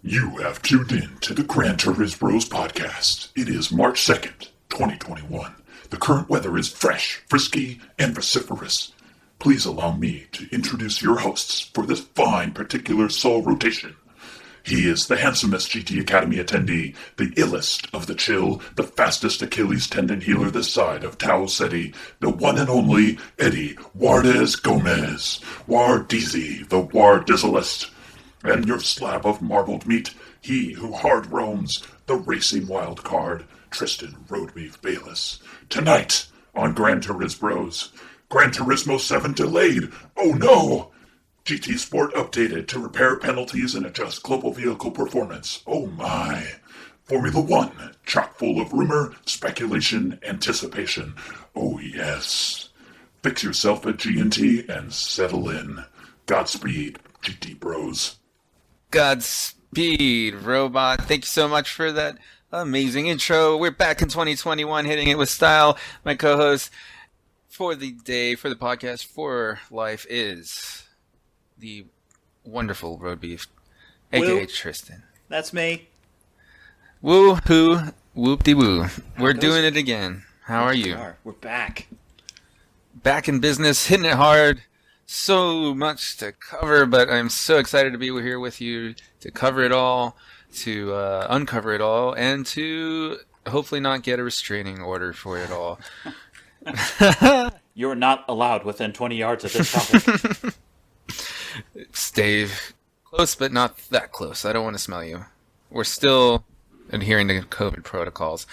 You have tuned in to the Gran Turisbros podcast. It is March 2nd, 2021. The current weather is fresh, frisky, and vociferous. Please allow me to introduce your hosts for this fine particular soul rotation. He is the handsomest GT Academy attendee, the illest of the chill, the fastest Achilles tendon healer this side of Tao City, the one and only Eddie Juarez Gomez, Wardeezy, the Wardizzlest. And your slab of marbled meat, he who hard roams the racing wild card, Tristan Roadbeef Bayless. Tonight on Gran Turisbros, Gran Turismo 7 delayed. Oh no! GT Sport updated to repair penalties and adjust global vehicle performance. Oh my! Formula 1, chock full of rumor, speculation, anticipation. Oh yes. Fix yourself at G&T and settle in. Godspeed, GT Bros. Godspeed, Robot. Thank you so much for that amazing intro. We're back in 2021, hitting it with style. My co-host for the day, for the podcast, for life is the wonderful Roadbeef, a.k.a. Tristan. That's me. Woo-hoo, whoop-de-woo. We're doing it again. How are you? We're back. Back in business, hitting it hard. So much to cover, but I'm so excited to be here with you to cover it all, to uncover it all, and to hopefully not get a restraining order for it all. You're not allowed within 20 yards of this topic. Stay close, but not that close. I don't want to smell you. We're still adhering to COVID protocols.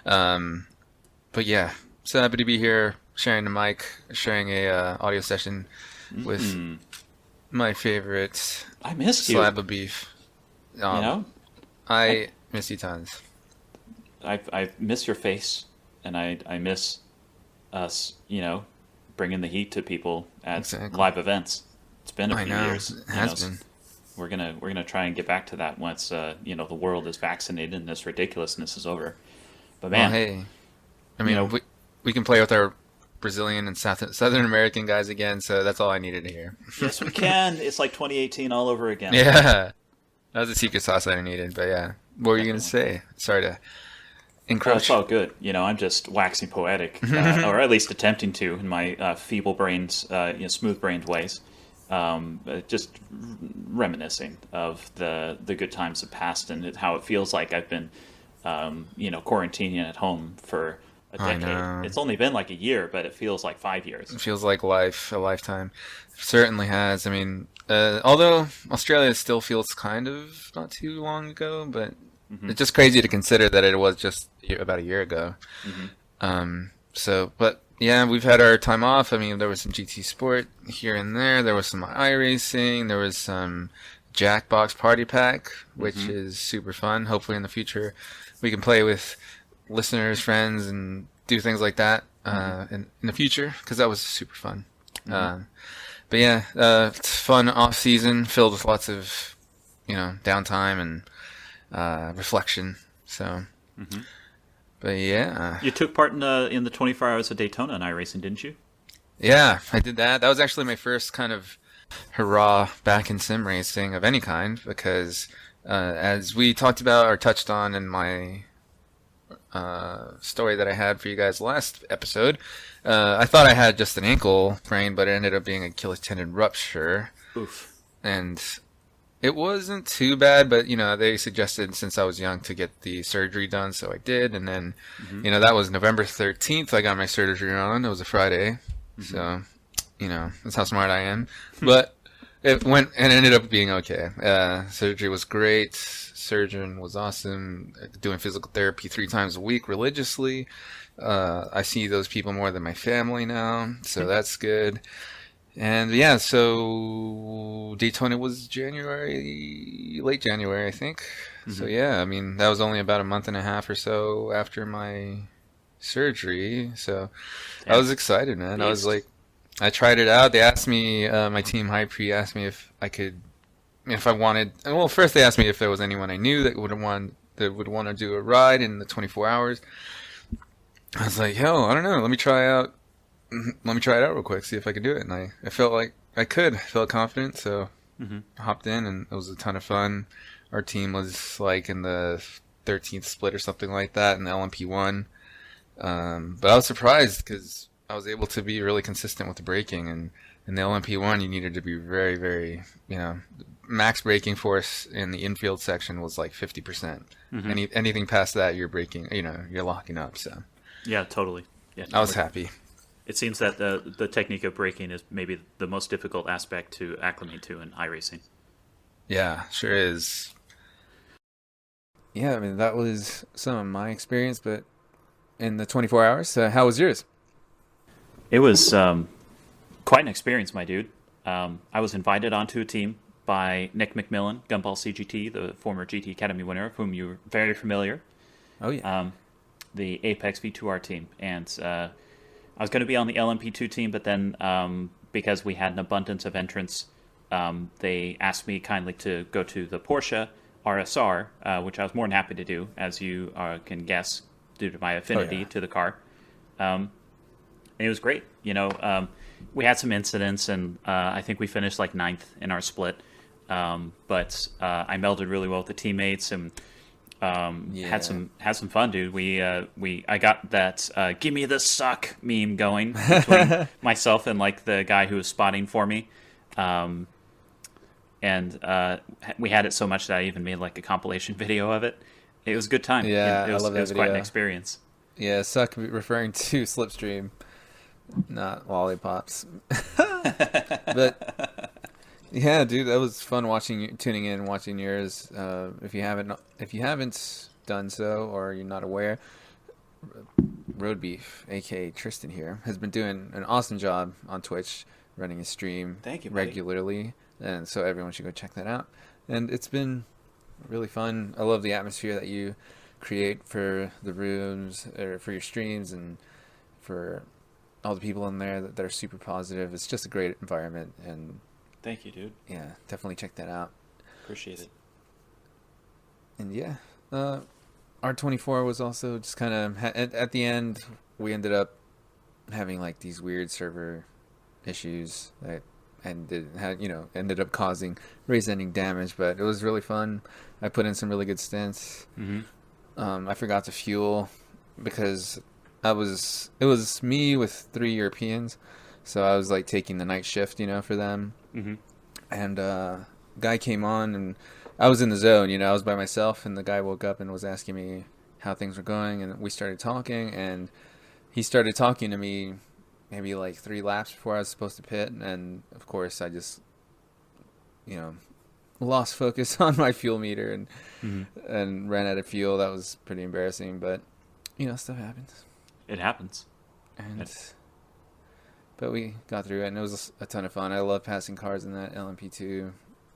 But yeah, so happy to be here, sharing the mic, sharing a audio session with my favorite I missed slab you. of beef. I miss you tons. I miss your face, and I miss us, bringing the heat to people at live events. It's been a few years. It has been. We're gonna try and get back to that once the world is vaccinated and this ridiculousness is over. But man, well, hey, I mean, we can play with our Brazilian and Southern American guys again, so that's all I needed to hear. Yes, we can. It's like 2018 all over again. Yeah, that was the secret sauce I needed. But yeah, what were you gonna say? Sorry to encroach. It's all good. I'm just waxing poetic, or at least attempting to, in my feeble brains, smooth-brained ways. Just reminiscing of the good times that passed and how it feels like I've been, quarantining at home for a decade. It's only been like a year, but it feels like 5 years. It feels like a lifetime. It certainly has. I mean, although Australia still feels kind of not too long ago, but it's just crazy to consider that it was just about a year ago. But yeah, we've had our time off. I mean, there was some GT Sport here and there. There was some iRacing. There was some Jackbox Party Pack, which is super fun. Hopefully in the future we can play with listeners, friends, and do things like that in the future, because that was super fun. But yeah, it's fun off season filled with lots of downtime and reflection. So, but yeah, you took part in the 24 Hours of Daytona in iRacing, didn't you? Yeah, I did that. That was actually my first kind of hurrah back in sim racing of any kind, because as we talked about or touched on in my story that I had for you guys last episode, I thought I had just an ankle sprain, but it ended up being an Achilles tendon rupture. Oof. And it wasn't too bad, but they suggested since I was young to get the surgery done, so I did. And then that was November 13th I got my surgery on. It was a Friday. So that's how smart I am. But it ended up being okay. Surgery was great. Surgeon was awesome. Doing physical therapy 3 times a week religiously. I see those people more than my family now, so that's good. And yeah, so Daytona was late January, I think. So yeah, I mean, that was only about a month and a half or so after my surgery. So I was excited, man. I was like, I tried it out. They asked me, my team High Pre asked me if I wanted. Well, first they asked me if there was anyone I knew that would want to do a ride in the 24 hours. I was like, yo, I don't know. Let me try it out real quick, see if I could do it. And I felt like I could. I felt confident, so I hopped in, and it was a ton of fun. our team was like in the 13th split or something like that in the LMP1. But I was surprised because I was able to be really consistent with the braking, and in the LMP1 you needed to be very, very, max braking force in the infield section was like 50%. Anything past that, you're braking, you're locking up. So yeah, totally. Yeah, I was happy. It seems that the technique of braking is maybe the most difficult aspect to acclimate to in iRacing. Yeah, sure is. Yeah, I mean, that was some of my experience, but in the 24 hours, how was yours? It was quite an experience, my dude. I was invited onto a team by Nick McMillan, Gumball CGT, the former GT Academy winner, of whom you're very familiar. Oh, yeah. The Apex V2R team. And I was going to be on the LMP2 team, but then because we had an abundance of entrants, they asked me kindly to go to the Porsche RSR, which I was more than happy to do, as you can guess, due to my affinity to the car. And it was great. We had some incidents, and I think we finished like 9th in our split. But I melded really well with the teammates and had some fun, dude. I got that "give me the suck" meme going between myself and like the guy who was spotting for me. And we had it so much that I even made like a compilation video of it. It was a good time. Yeah, it was, I love that it was video. quite an experience. Yeah, suck referring to Slipstream, not lollipops. But yeah, dude, that was fun tuning in, watching yours. If you haven't done so, or you're not aware, Roadbeef, aka Tristan here, has been doing an awesome job on Twitch, running a stream Thank you, buddy. regularly, and so everyone should go check that out. And it's been really fun. I love the atmosphere that you create for the rooms, or for your streams, and for all the people in there that are super positive. It's just a great environment, and Thank you, dude. yeah, definitely check that out. Appreciate it. And yeah, R24 was also just kind of at the end. We ended up having like these weird server issues that ended up causing race-ending damage, but it was really fun. I put in some really good stints. I forgot to fuel because it was me with 3 Europeans, so I was like taking the night shift, for them. And guy came on, and I was in the zone, I was by myself, and the guy woke up and was asking me how things were going, and we started talking, and he started talking to me maybe like 3 laps before I was supposed to pit, and of course I just lost focus on my fuel meter and ran out of fuel. That was pretty embarrassing, but stuff happens. It happens. But we got through it, and it was a ton of fun. I love passing cars in that LMP2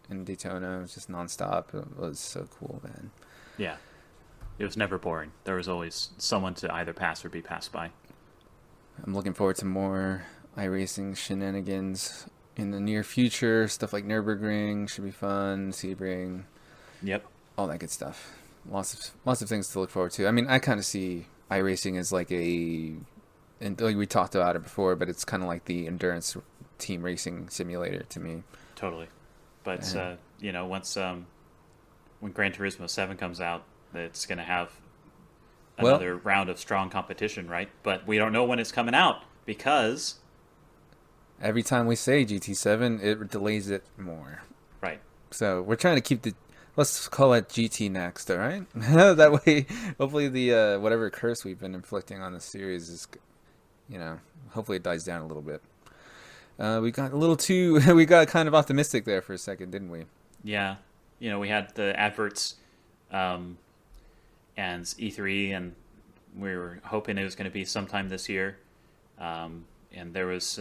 in Daytona. It was just nonstop. It was so cool, man. Yeah. It was never boring. There was always someone to either pass or be passed by. I'm looking forward to more iRacing shenanigans in the near future. Stuff like Nürburgring should be fun. Sebring. Yep. All that good stuff. Lots of things to look forward to. I mean, I kind of see iRacing as like and we talked about it before, but it's kind of like the endurance team racing simulator to me. Totally. But, once when Gran Turismo 7 comes out, it's going to have another round of strong competition, right? But we don't know when it's coming out because every time we say GT7, it delays it more. Right. So we're trying to keep let's call it GT next, all right? That way, hopefully the whatever curse we've been inflicting on the series is, hopefully it dies down a little bit. We got kind of optimistic there for a second, didn't we? Yeah. We had the adverts and E3, and we were hoping it was going to be sometime this year. And there was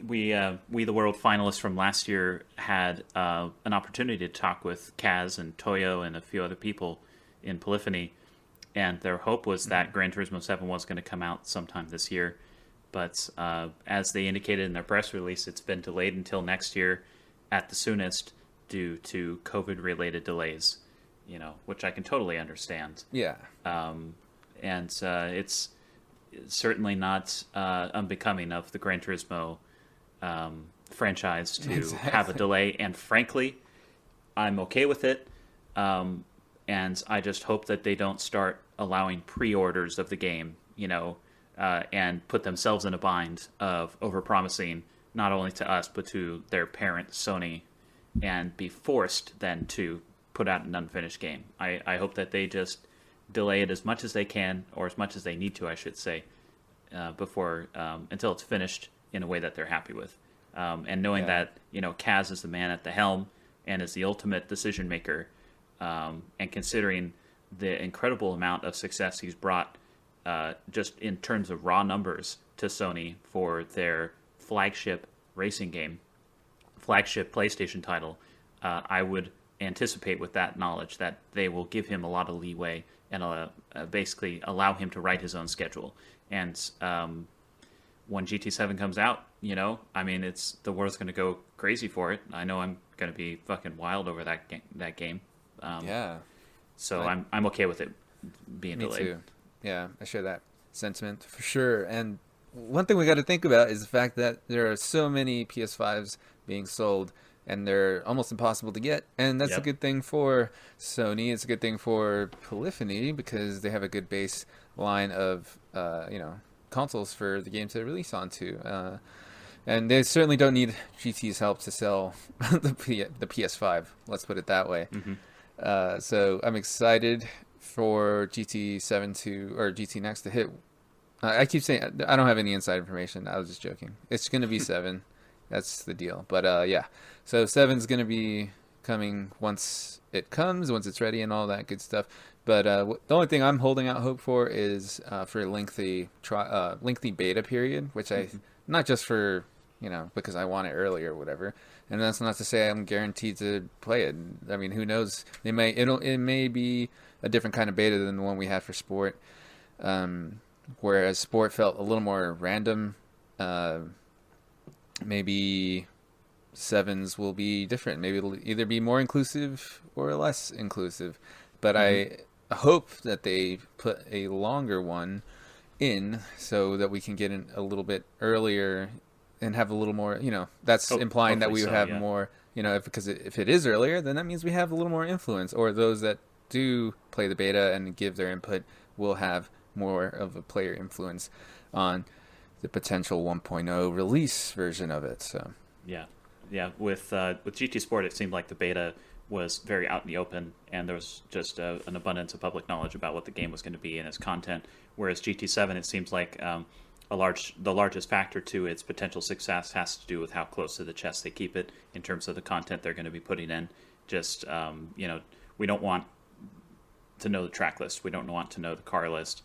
we the World finalists from last year had an opportunity to talk with Kaz and Toyo and a few other people in Polyphony, and their hope was that Gran Turismo 7 was going to come out sometime this year. But as they indicated in their press release, it's been delayed until next year at the soonest due to COVID-related delays, which I can totally understand. Yeah. And it's certainly not unbecoming of the Gran Turismo franchise to have a delay. And frankly, I'm okay with it And I just hope that they don't start allowing pre-orders of the game, and put themselves in a bind of overpromising not only to us but to their parent Sony, and be forced then to put out an unfinished game. I hope that they just delay it as much as they can, or as much as they need to, I should say, before until it's finished in a way that they're happy with. And knowing that Kaz is the man at the helm and is the ultimate decision maker, and considering the incredible amount of success he's brought, just in terms of raw numbers, to Sony for their flagship racing game, flagship PlayStation title, I would anticipate with that knowledge that they will give him a lot of leeway and basically allow him to write his own schedule. And when GT7 comes out, it's the world's going to go crazy for it. I know I'm going to be fucking wild over that game. So I'm okay with it being delayed. Me too. Yeah, I share that sentiment for sure. And one thing we got to think about is the fact that there are so many PS5s being sold, and they're almost impossible to get. And that's a good thing for Sony. It's a good thing for Polyphony, because they have a good base line of consoles for the game to release onto. And they certainly don't need GT's help to sell the PS5. Let's put it that way. Mm-hmm. So I'm excited for GT7 or GT Next to hit. I keep saying I don't have any inside information. I was just joking. It's going to be 7. That's the deal. But yeah, so 7's going to be coming once it comes, once it's ready, and all that good stuff. But the only thing I'm holding out hope for is for a lengthy beta period, which not just for because I want it early or whatever. And that's not to say I'm guaranteed to play it. I mean, who knows? It may be a different kind of beta than the one we had for Sport. Whereas Sport felt a little more random. Maybe 7's will be different. Maybe it'll either be more inclusive or less inclusive. But I hope that they put a longer one in so that we can get in a little bit earlier and have a little more, that's implying that we would have more, because if it is earlier, then that means we have a little more influence, or those that do play the beta and give their input will have more of a player influence on the potential 1.0 release version of it. So yeah, with GT Sport, it seemed like the beta was very out in the open, and there was just an abundance of public knowledge about what the game was going to be and its content. Whereas GT7, it seems like the largest factor to its potential success has to do with how close to the chest they keep it in terms of the content they're going to be putting in. Just we don't want to know the track list. We don't want to know the car list.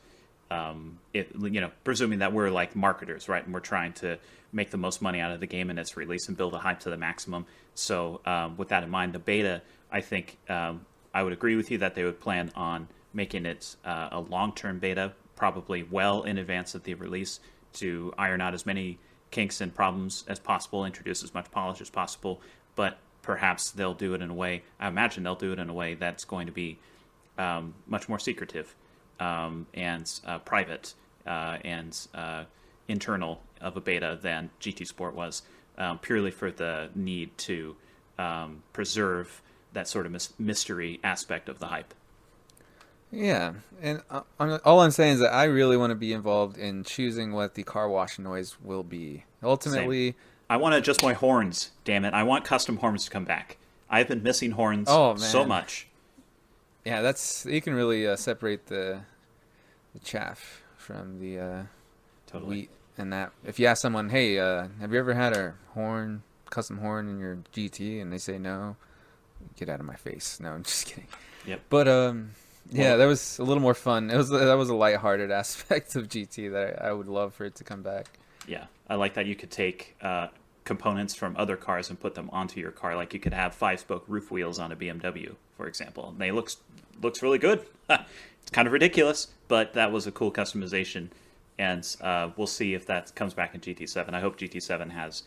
Presuming that we're like marketers, right? And we're trying to make the most money out of the game and its release and build a hype to the maximum. So with that in mind, the beta, I think I would agree with you that they would plan on making it a long-term beta, probably well in advance of the release, to iron out as many kinks and problems as possible, introduce as much polish as possible. But perhaps they'll do it in a way, I imagine they'll do it in a way that's going to be much more secretive and private and internal of a beta than GT Sport was, purely for the need to preserve that sort of mystery aspect of the hype. Yeah, and all I'm saying is that I really want to be involved in choosing what the car wash noise will be. Ultimately, same. I want to adjust my horns, damn it. I want custom horns to come back. I've been missing horns so much. Yeah, you can really separate the chaff from the wheat. And that, if you ask someone, hey, have you ever had a custom horn in your GT? And they say no, get out of my face. No, I'm just kidding. Yep. But yeah, that was a little more fun. That was a lighthearted aspect of GT that I would love for it to come back. Yeah, I like that you could take components from other cars and put them onto your car. Like you could have 5-spoke roof wheels on a BMW, for example. And they looks really good. It's kind of ridiculous, but that was a cool customization. And we'll see if that comes back in GT7. I hope GT7 has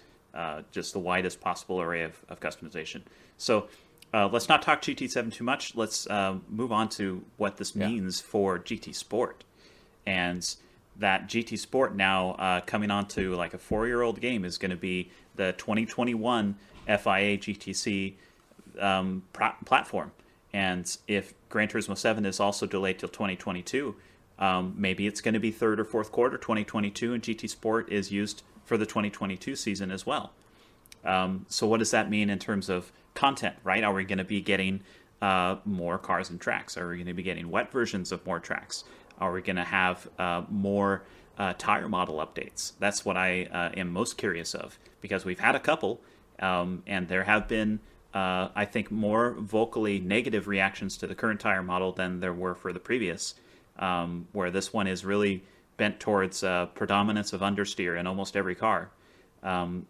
just the widest possible array of customization. So let's not talk GT7 too much. Let's move on to what this means for GT Sport. And that GT Sport now coming on to like a 4-year-old game is going to be the 2021 FIA GTC platform. And if Gran Turismo 7 is also delayed till 2022, maybe it's going to be third or fourth quarter 2022, and GT Sport is used for the 2022 season as well. So what does that mean in terms of content, right? Are we going to be getting more cars and tracks? Are we going to be getting wet versions of more tracks? Are we going to have more tire model updates? That's what I am most curious of, because we've had a couple, and there have been, I think, more vocally negative reactions to the current tire model than there were for the previous, where this one is really bent towards predominance of understeer in almost every car.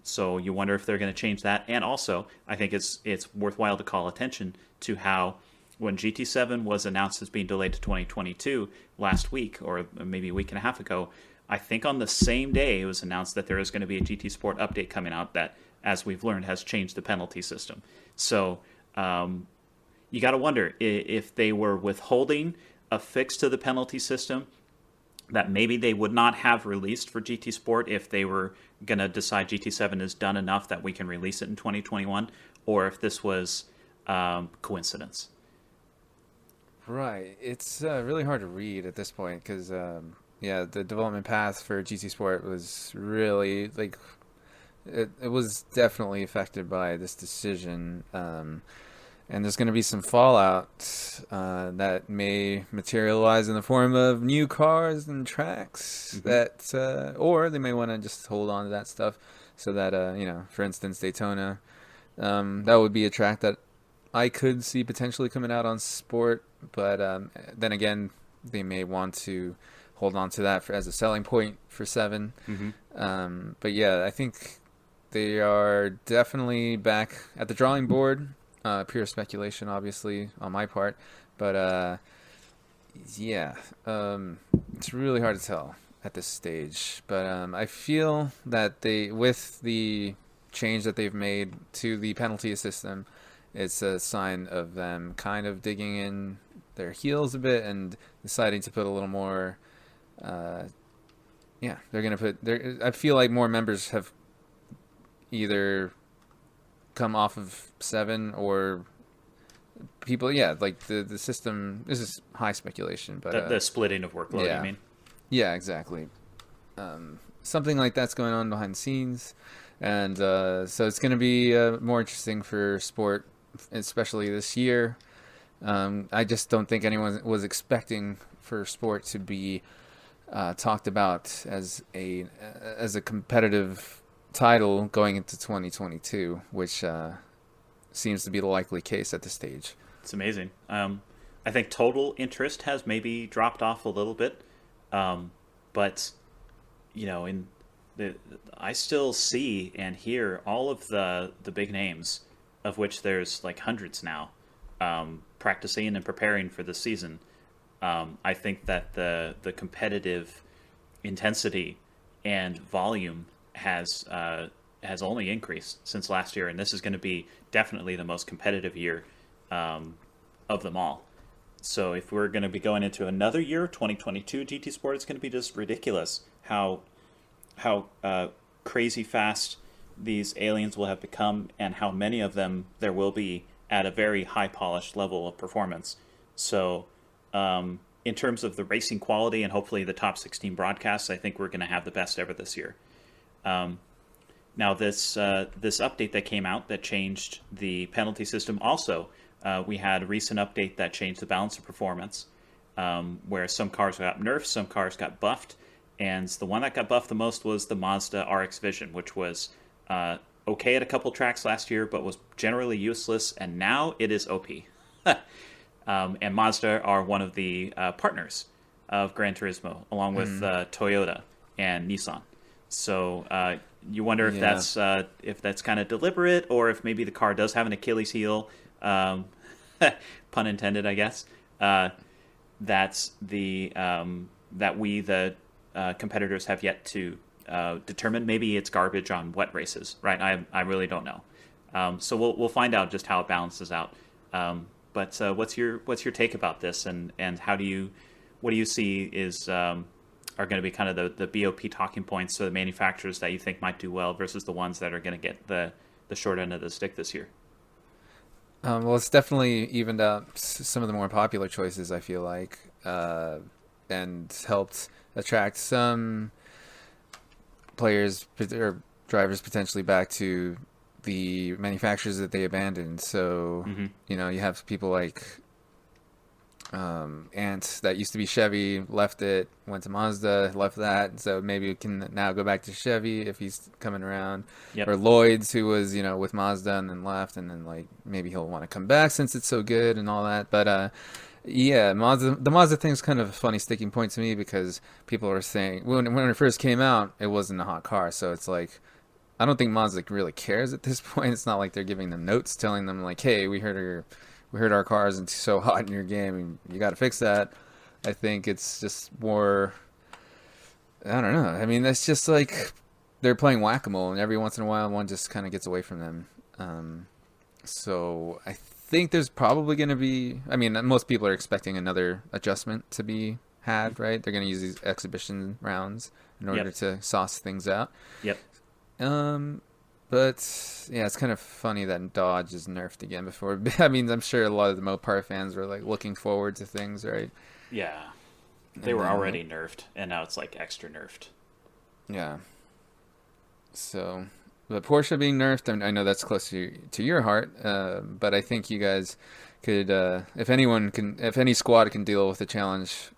So you wonder if they're going to change that. And also, I think it's worthwhile to call attention to how when GT7 was announced as being delayed to 2022 last week, or maybe a week and a half ago, I think on the same day it was announced that there is going to be a GT Sport update coming out that, as we've learned, has changed the penalty system. So you got to wonder if they were withholding a fix to the penalty system that maybe they would not have released for GT Sport if they were going to decide GT7 is done enough that we can release it in 2021, or if this was coincidence. Right. It's really hard to read at this point because, the development path for GT Sport was really, like, it was definitely affected by this decision. And there's going to be some fallout that may materialize in the form of new cars and tracks that, or they may want to just hold on to that stuff so that, for instance, Daytona, that would be a track that I could see potentially coming out on Sport, but then again, they may want to hold on to that as a selling point for 7. But yeah, I think they are definitely back at the drawing board. Pure speculation, obviously, on my part, but it's really hard to tell at this stage. But I feel that with the change that they've made to the penalty system, it's a sign of them kind of digging in their heels a bit and deciding to put a little more. They're gonna put. I feel like more members have either come off of 7 or people, like the system. This is high speculation, but the splitting of workload, you mean? Yeah, exactly. Something like that's going on behind the scenes, and so it's going to be more interesting for Sport, especially this year. I just don't think anyone was expecting for Sport to be talked about as a competitive title going into 2022, which seems to be the likely case at this stage. It's amazing. I think total interest has maybe dropped off a little bit, but I still see and hear all of the big names, of which there's like hundreds now, practicing and preparing for the season. I think that the competitive intensity and volume has only increased since last year, and this is going to be definitely the most competitive year of them all. So if we're going to be going into another year, 2022 GT Sport, it's going to be just ridiculous how crazy fast these aliens will have become, and how many of them there will be at a very high polished level of performance. So in terms of the racing quality and hopefully the top 16 broadcasts, I think we're going to have the best ever this year. Now this update that came out that changed the penalty system, also we had a recent update that changed the balance of performance, where some cars got nerfed, some cars got buffed, and the one that got buffed the most was the Mazda RX Vision, which was okay at a couple tracks last year, but was generally useless, and now it is OP. And Mazda are one of the partners of Gran Turismo, along with Toyota and Nissan. So you wonder if that's kind of deliberate, or if maybe the car does have an Achilles heel, pun intended, I guess. That's that we the competitors have yet to determine. Maybe it's garbage on wet races, right? I really don't know. So we'll find out just how it balances out. But what's your take about this, and what do you see are going to be kind of the BOP talking points, so the manufacturers that you think might do well versus the ones that are going to get the short end of the stick this year? Well, it's definitely evened out some of the more popular choices, I feel like, and helped attract some players or drivers potentially back to the manufacturers that they abandoned. So, you know, you have people like Ant that used to be Chevy, left it, went to Mazda, left that. So maybe we can now go back to Chevy if he's coming around. Yep. Or Lloyd's, who was, you know, with Mazda and then left, and then like maybe he'll want to come back since it's so good and all that. But yeah, the Mazda thing's kind of a funny sticking point to me because people are saying when it first came out, it wasn't a hot car. So it's like I don't think Mazda really cares at this point. It's not like they're giving them notes telling them like, hey, we heard our car isn't so hot in your game and you got to fix that. I think it's just more, I don't know. I mean, that's just like they're playing whack-a-mole and every once in a while one just kind of gets away from them. So I think there's probably going to be, I mean, most people are expecting another adjustment to be had, right? They're going to use these exhibition rounds in order to sauce things out. Yep. But yeah, it's kind of funny that Dodge is nerfed again before. I mean, I'm sure a lot of the Mopar fans were like looking forward to things, right? Yeah. They were already nerfed, and now it's like extra nerfed. Yeah. So, but Porsche being nerfed, I know that's close to your heart, but I think you guys could, if any squad can deal with a challenge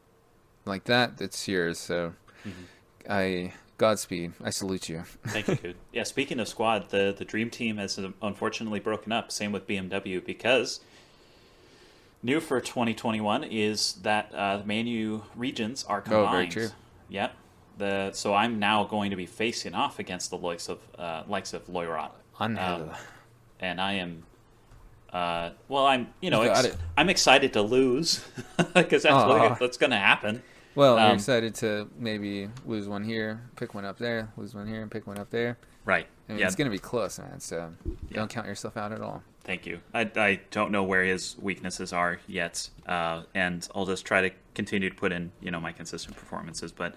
like that, it's yours. So, Godspeed. I salute you. Thank you, Coot. Yeah, speaking of squad, the Dream Team has unfortunately broken up. Same with BMW because new for 2021 is that the Manu regions are combined. Oh, very true. Yep. So I'm now going to be facing off against the likes of Loirat. And I am. I'm excited to lose because that's going to happen. Well, you're excited to maybe lose one here, pick one up there, lose one here, and pick one up there. Right. I mean, it's going to be close, man. So don't count yourself out at all. Thank you. I don't know where his weaknesses are yet, and I'll just try to continue to put in my consistent performances. But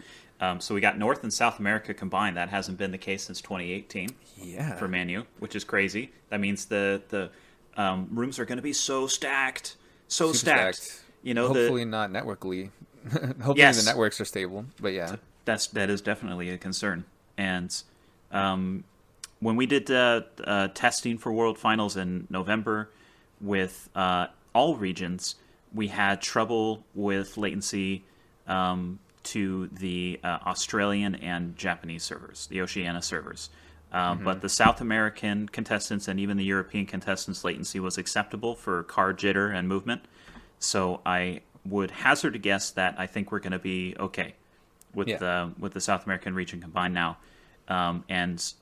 so we got North and South America combined. That hasn't been the case since 2018. Yeah. For Manu, which is crazy. That means the rooms are going to be so stacked, Super stacked. Hopefully not networkly. Hopefully the networks are stable, but yeah, that is definitely a concern. And when we did testing for World Finals in November with all regions, we had trouble with latency to the Australian and Japanese servers, the Oceania servers. But the South American contestants and even the European contestants' latency was acceptable for car jitter and movement. So I would hazard a guess that I think we're going to be okay with the South American region combined now. And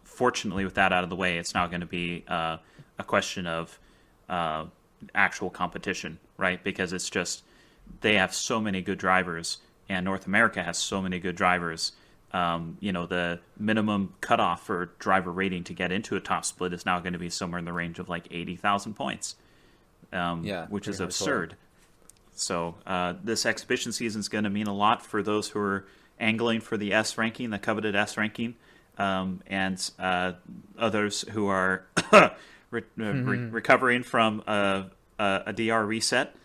fortunately, with that out of the way, it's now going to be a question of actual competition, right? Because it's just they have so many good drivers, and North America has so many good drivers. The minimum cutoff for driver rating to get into a top split is now going to be somewhere in the range of like 80,000 points, which is absurd. So this exhibition season is going to mean a lot for those who are angling for the S ranking, the coveted S ranking, and others who are recovering from a DR reset.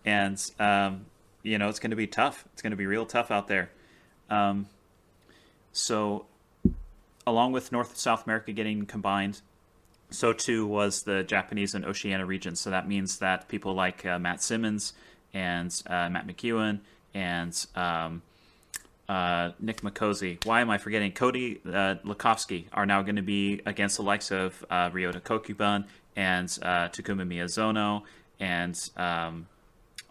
And, it's going to be tough. It's going to be real tough out there. So along with North and South America getting combined, so too was the Japanese and Oceania regions. So that means that people like Matt Simmons and Matt McEwen and Nick Makosi, why am I forgetting? Cody Lukovsky are now going to be against the likes of Ryota Kokuban and Takuma Miyazono and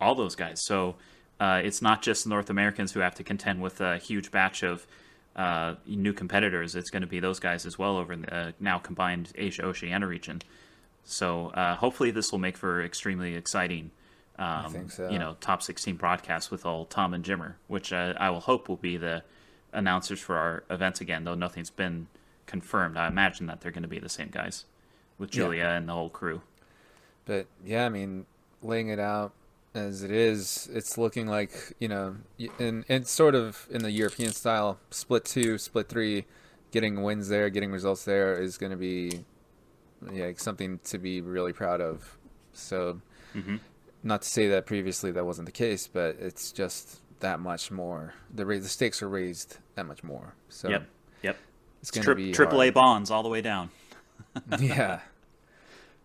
all those guys. So it's not just North Americans who have to contend with a huge batch of new competitors. It's going to be those guys as well over in the now combined Asia-Oceania region. So hopefully this will make for extremely exciting I think so. top 16 broadcasts with all Tom and Jimmer, which I will hope will be the announcers for our events again, though nothing's been confirmed. I imagine that they're going to be the same guys with Julia and the whole crew. But yeah, I mean, laying it out as it is, it's looking like, and it's sort of in the European style, split 2, split 3, getting wins there, getting results there is going to be yeah, something to be really proud of. So, not to say that previously that wasn't the case, but it's just that much more. The stakes are raised that much more. So Yep. it's going to be AAA hard. bonds all the way down. Yeah.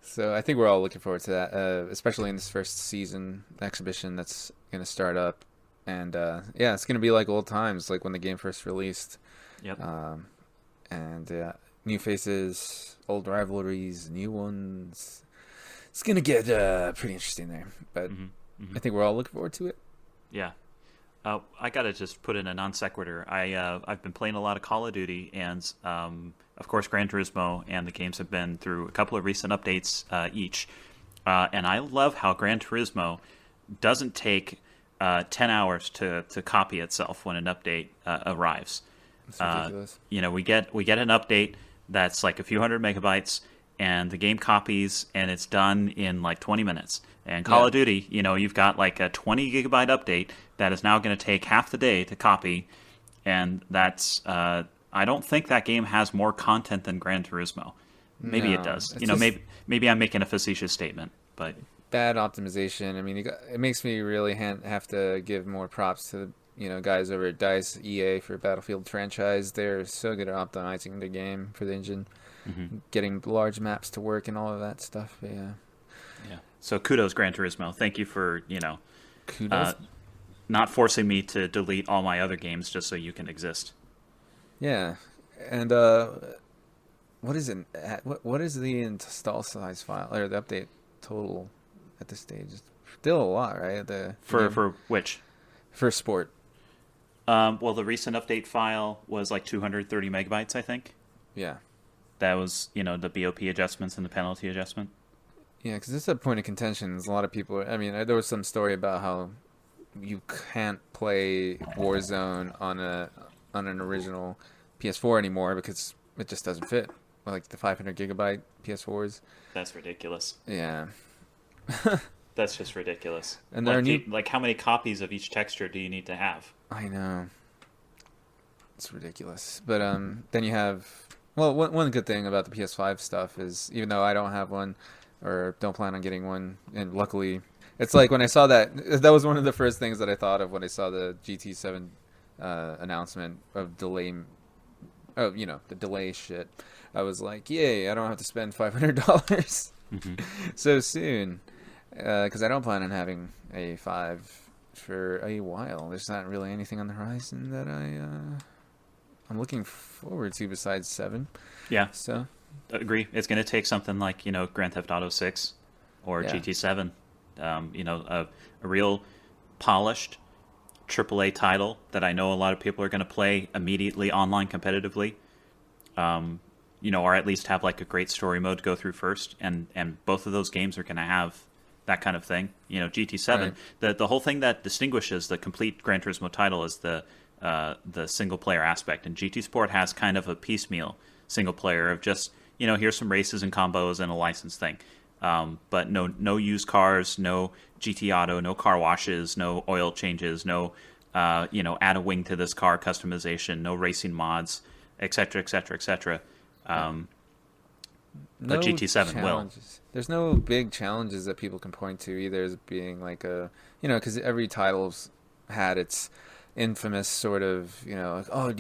So I think we're all looking forward to that, especially in this first season exhibition that's going to start up. And yeah, it's going to be like old times, like when the game first released. Yep. And new faces, old rivalries, new ones. It's going to get pretty interesting there. But I think we're all looking forward to it. Yeah. I gotta just put in a non sequitur. I've been playing a lot of Call of Duty, and of course Gran Turismo, and the games have been through a couple of recent updates each. And I love how Gran Turismo doesn't take 10 hours to copy itself when an update arrives. It's ridiculous. We get an update that's like a few hundred megabytes, and the game copies, and it's done in like 20 minutes. And Call of Duty, you've got like a 20 gigabyte update that is now going to take half the day to copy, and that's I don't think that game has more content than Gran Turismo. Maybe it does. Maybe I'm making a facetious statement, but bad optimization. I mean, it makes me really have to give more props to guys over at DICE EA for Battlefield franchise. They're so good at optimizing the game for the engine, getting large maps to work and all of that stuff. But yeah. So kudos, Gran Turismo. Thank you for Kudos. not forcing me to delete all my other games just so you can exist. Yeah, and what is it? What is the install size file or the update total at this stage? It's still a lot, right? For which? For sport. Well, the recent update file was like 230 megabytes, I think. Yeah. That was the BOP adjustments and the penalty adjustment. Yeah, because it's a point of contention. There's a lot of people. I mean, there was some story about how you can't play Warzone on an original PS4 anymore because it just doesn't fit, like the 500 gigabyte PS4s. That's ridiculous. Yeah. That's just ridiculous. And there like how many copies of each texture do you need to have? I know. It's ridiculous. But then you have one good thing about the PS5 stuff is even though I don't have one or don't plan on getting one, and luckily it's like when I saw that was one of the first things that I thought of when I saw the GT7 announcement of delay. Oh, the delay shit. I was like, yay! I don't have to spend $500 so soon because I don't plan on having a 5 for a while. There's not really anything on the horizon that I'm looking forward to besides 7. Yeah. So. Agree. It's going to take something like Grand Theft Auto 6 or GT7. A real polished AAA title that I know a lot of people are going to play immediately online competitively. Or at least have like a great story mode to go through first, and both of those games are going to have that kind of thing. GT7. Right. The whole thing that distinguishes the complete Gran Turismo title is the single player aspect, and GT Sport has kind of a piecemeal single player of just here's some races and combos and a license thing, but no used cars, no GT Auto, no car washes, no oil changes, no add a wing to this car customization, no racing mods, etc. But GT7 will. There's no big challenges that people can point to either as being like because every title's had its infamous sort of, like, oh,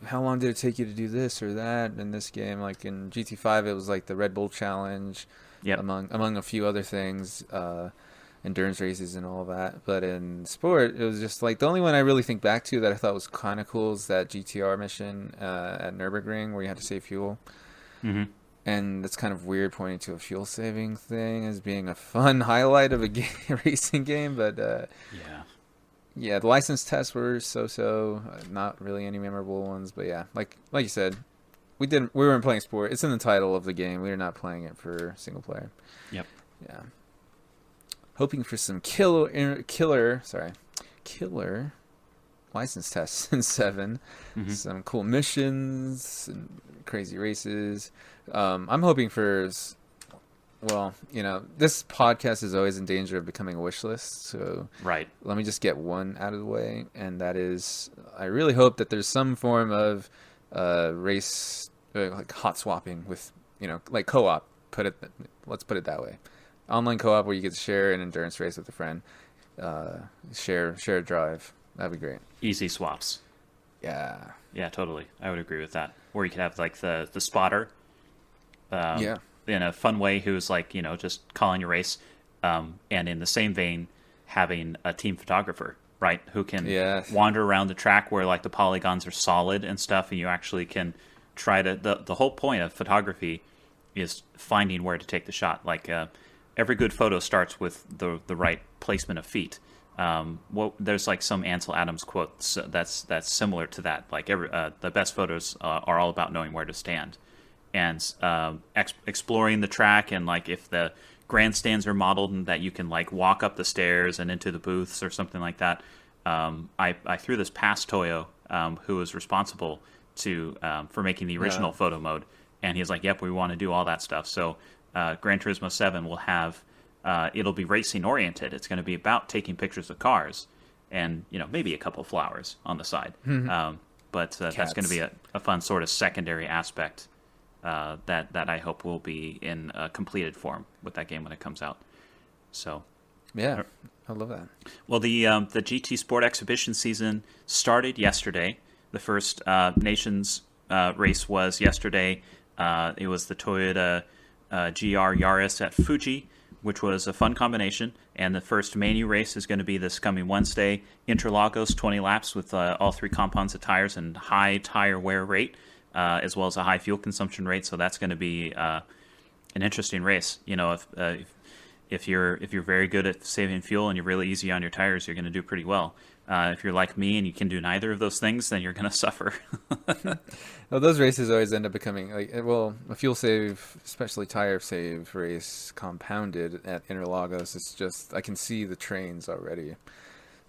how long did it take you to do this or that in this game? Like in GT5, it was like the Red Bull Challenge, among a few other things, endurance races and all that. But in sport, it was just like the only one I really think back to that I thought was kind of cool is that GTR mission at Nürburgring where you had to save fuel. Mm-hmm. And it's kind of weird pointing to a fuel saving thing as being a fun highlight of a racing game, but yeah, the license tests were so, not really any memorable ones, but yeah, like you said, we weren't playing sport. It's in the title of the game. We were not playing it for single player. Yep. Yeah. Hoping for some killer license tests in 7. Mm-hmm. Some cool missions and crazy races. I'm hoping for. Well, this podcast is always in danger of becoming a wish list, so right. Let me just get one out of the way, and that is, I really hope that there's some form of race, like hot swapping with, like co-op let's put it that way. Online co-op where you get to share an endurance race with a friend, share a drive. That'd be great. Easy swaps. Yeah. Yeah, totally. I would agree with that. Or you could have like the spotter. In a fun way, who's like, just calling your race, and in the same vein, having a team photographer, right, who can wander around the track where like the polygons are solid and stuff, and you actually can try to. The whole point of photography is finding where to take the shot. Like every good photo starts with the right placement of feet. There's like some Ansel Adams quote that's similar to that. Like the best photos are all about knowing where to stand. And exploring the track, and like if the grandstands are modeled and that you can like walk up the stairs and into the booths or something like that. I threw this past Toyo, who was responsible for making the original photo mode, and he's like, "Yep, we want to do all that stuff." So Gran Turismo 7 will have it'll be racing oriented. It's going to be about taking pictures of cars, and maybe a couple of flowers on the side. But that's going to be a fun sort of secondary aspect. That I hope will be in completed form with that game when it comes out. So, yeah, I love that. Well, the GT Sport exhibition season started yesterday. The first Nations race was yesterday. It was the Toyota GR Yaris at Fuji, which was a fun combination. And the first Manu race is going to be this coming Wednesday. Interlagos, 20 laps with all three compounds of tires and high tire wear rate. As well as a high fuel consumption rate, so that's going to be an interesting race. If you're very good at saving fuel and you're really easy on your tires, you're going to do pretty well. If you're like me and you can do neither of those things, then you're going to suffer. Well, those races always end up becoming a fuel save, especially tire save race compounded at Interlagos. It's just I can see the trains already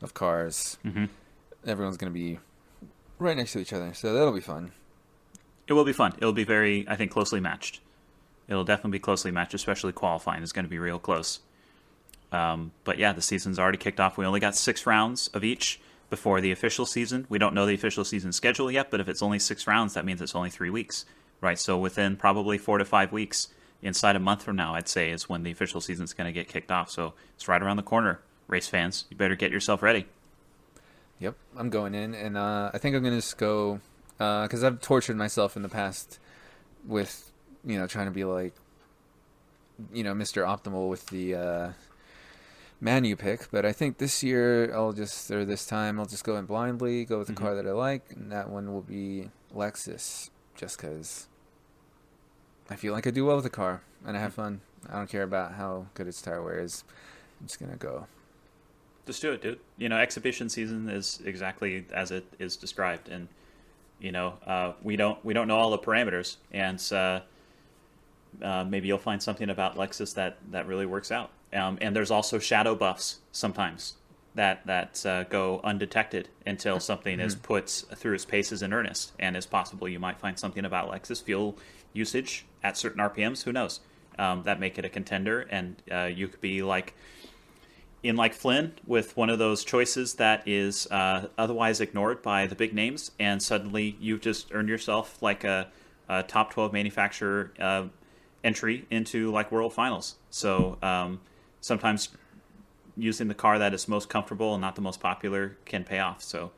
of cars. Mm-hmm. Everyone's going to be right next to each other, so that'll be fun. It will be fun. It'll be very, I think, closely matched. It'll definitely be closely matched, especially qualifying is going to be real close. But yeah, the season's already kicked off. We only got 6 rounds of each before the official season. We don't know the official season schedule yet, but if it's only 6 rounds, that means it's only 3 weeks, right? So within probably 4 to 5 weeks, inside a month from now, I'd say, is when the official season's going to get kicked off. So it's right around the corner. Race fans, you better get yourself ready. Yep, I'm going in, and I think I'm going to just go... because I've tortured myself in the past with, trying to be like, Mr. Optimal with the Manu pick. But I think this time I'll just go in blindly, go with the car that I like, and that one will be Lexus, just because I feel like I do well with the car, and I have fun. I don't care about how good its tire wear is. I'm just going to go. Just do it, dude. Exhibition season is exactly as it is described, and we don't know all the parameters, and maybe you'll find something about Lexus that really works out. And there's also shadow buffs sometimes that go undetected until something is put through its paces in earnest. And it's possible you might find something about Lexus fuel usage at certain RPMs. Who knows? That make it a contender, and you could be like. In like Flynn, with one of those choices that is otherwise ignored by the big names, and suddenly you've just earned yourself like a top 12 manufacturer entry into like World Finals. So sometimes using the car that is most comfortable and not the most popular can pay off. So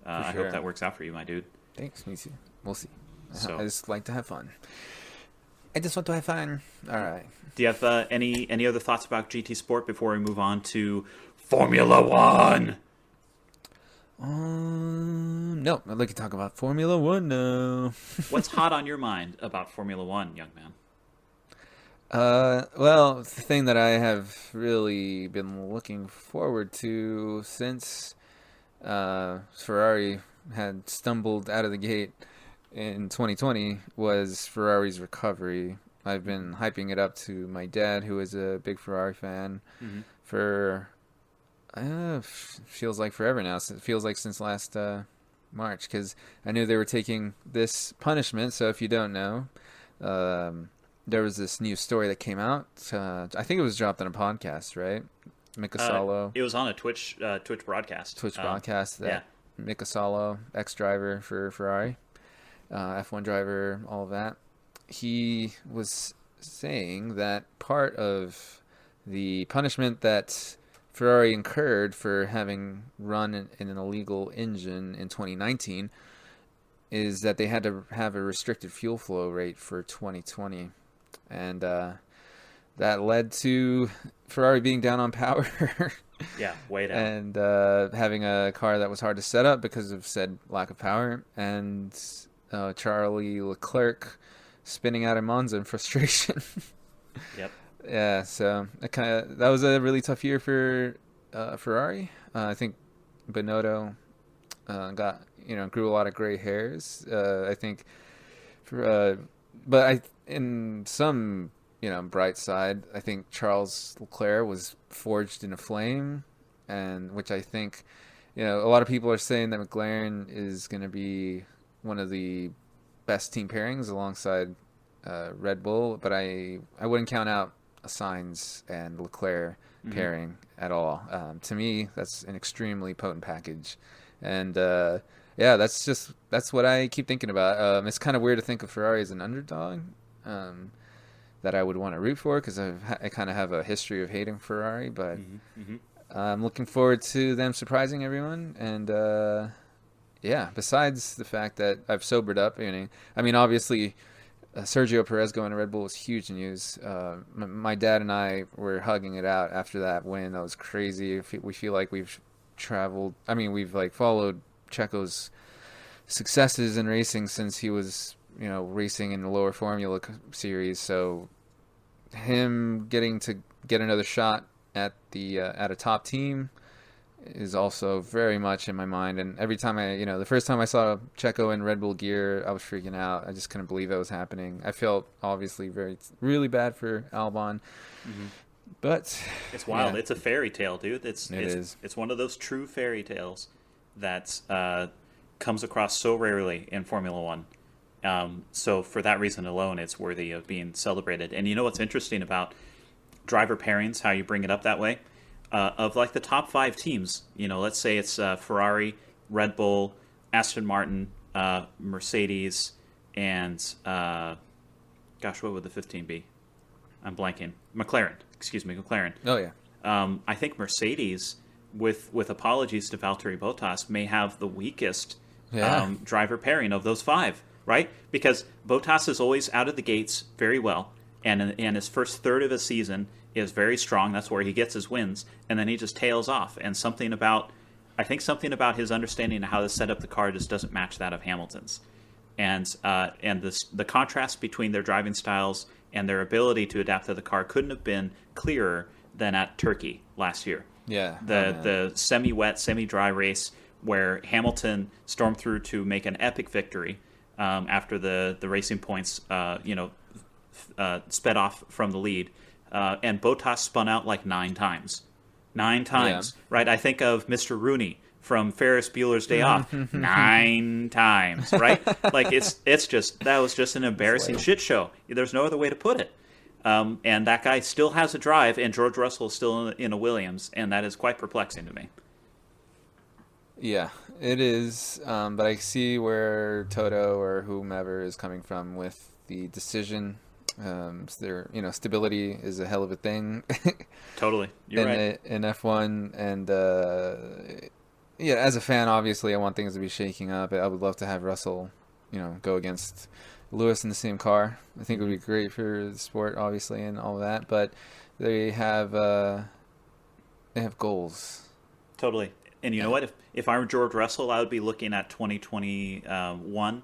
I hope that works out for you, my dude. Thanks, me too. We'll see. So, I just like to have fun. I just want to have fun. All right. Do you have any other thoughts about GT Sport before we move on to Formula One? No, I'd like to talk about Formula One now. What's hot on your mind about Formula One, young man? Well, the thing that I have really been looking forward to since Ferrari had stumbled out of the gate in 2020 was Ferrari's recovery. I've been hyping it up to my dad, who is a big Ferrari fan, for feels like forever now. It feels like since last March, because I knew they were taking this punishment. So if you don't know, there was this new story that came out. I think it was dropped on a podcast, right? Mika Salo. It was on a Twitch broadcast. Twitch broadcast. That Mika Salo, ex-driver for Ferrari, F1 driver, all of that. He was saying that part of the punishment that Ferrari incurred for having run in an illegal engine in 2019 is that they had to have a restricted fuel flow rate for 2020. And that led to Ferrari being down on power. Yeah, way down. And having a car that was hard to set up because of said lack of power. And Charlie Leclerc spinning out in Monza in frustration. Yep. Yeah, so that was a really tough year for Ferrari. I think Binotto grew a lot of gray hairs. I think, in some bright side, I think Charles Leclerc was forged in a flame, and which I think, a lot of people are saying that McLaren is going to be one of the best team pairings alongside Red Bull, but I wouldn't count out a Sainz and Leclerc pairing at all. To me, that's an extremely potent package, and that's what I keep thinking about. It's kind of weird to think of Ferrari as an underdog that I would want to root for, because I kind of have a history of hating Ferrari, but I'm looking forward to them surprising everyone. And besides the fact that I've sobered up, obviously Sergio Perez going to Red Bull was huge news. My dad and I were hugging it out after that win. That was crazy. We feel like we've traveled. We've followed Checo's successes in racing since he was, racing in the lower Formula series. So him getting to get another shot at a top team is also very much in my mind. And every time the first time I saw Checo in Red Bull gear, I was freaking out. I just couldn't believe it was happening. I felt obviously really bad for Albon. But it's wild. Yeah. It's a fairy tale, dude. It's one of those true fairy tales that comes across so rarely in Formula One. So for that reason alone, it's worthy of being celebrated. And you know what's interesting about driver pairings, how you bring it up that way? Of the top 5 teams, let's say it's Ferrari, Red Bull, Aston Martin, Mercedes, and what would the 15 be? I'm blanking. McLaren. Oh yeah. I think Mercedes, with apologies to Valtteri Bottas, may have the weakest driver pairing of those 5, right? Because Bottas is always out of the gates very well, and his first third of a season is very strong. That's where he gets his wins, and then he just tails off. And something about his understanding of how to set up the car just doesn't match that of Hamilton's. And the contrast between their driving styles and their ability to adapt to the car couldn't have been clearer than at Turkey last year. Yeah. The semi-wet, semi-dry race where Hamilton stormed through to make an epic victory after the Racing Points sped off from the lead. And Bottas spun out 9 times. 9 times, right? I think of Mr. Rooney from Ferris Bueller's Day Off. 9 times, right? That was just an embarrassing shit show. There's no other way to put it. And that guy still has a drive, and George Russell is still in a Williams, and that is quite perplexing to me. Yeah, it is. But I see where Toto or whomever is coming from with the decision. Stability is a hell of a thing. Totally, you're right. In F1, and as a fan, obviously, I want things to be shaking up. I would love to have Russell, go against Lewis in the same car. I think it would be great for the sport, obviously, and all of that. But they have goals. Totally. And you know what? If I were George Russell, I would be looking at 2021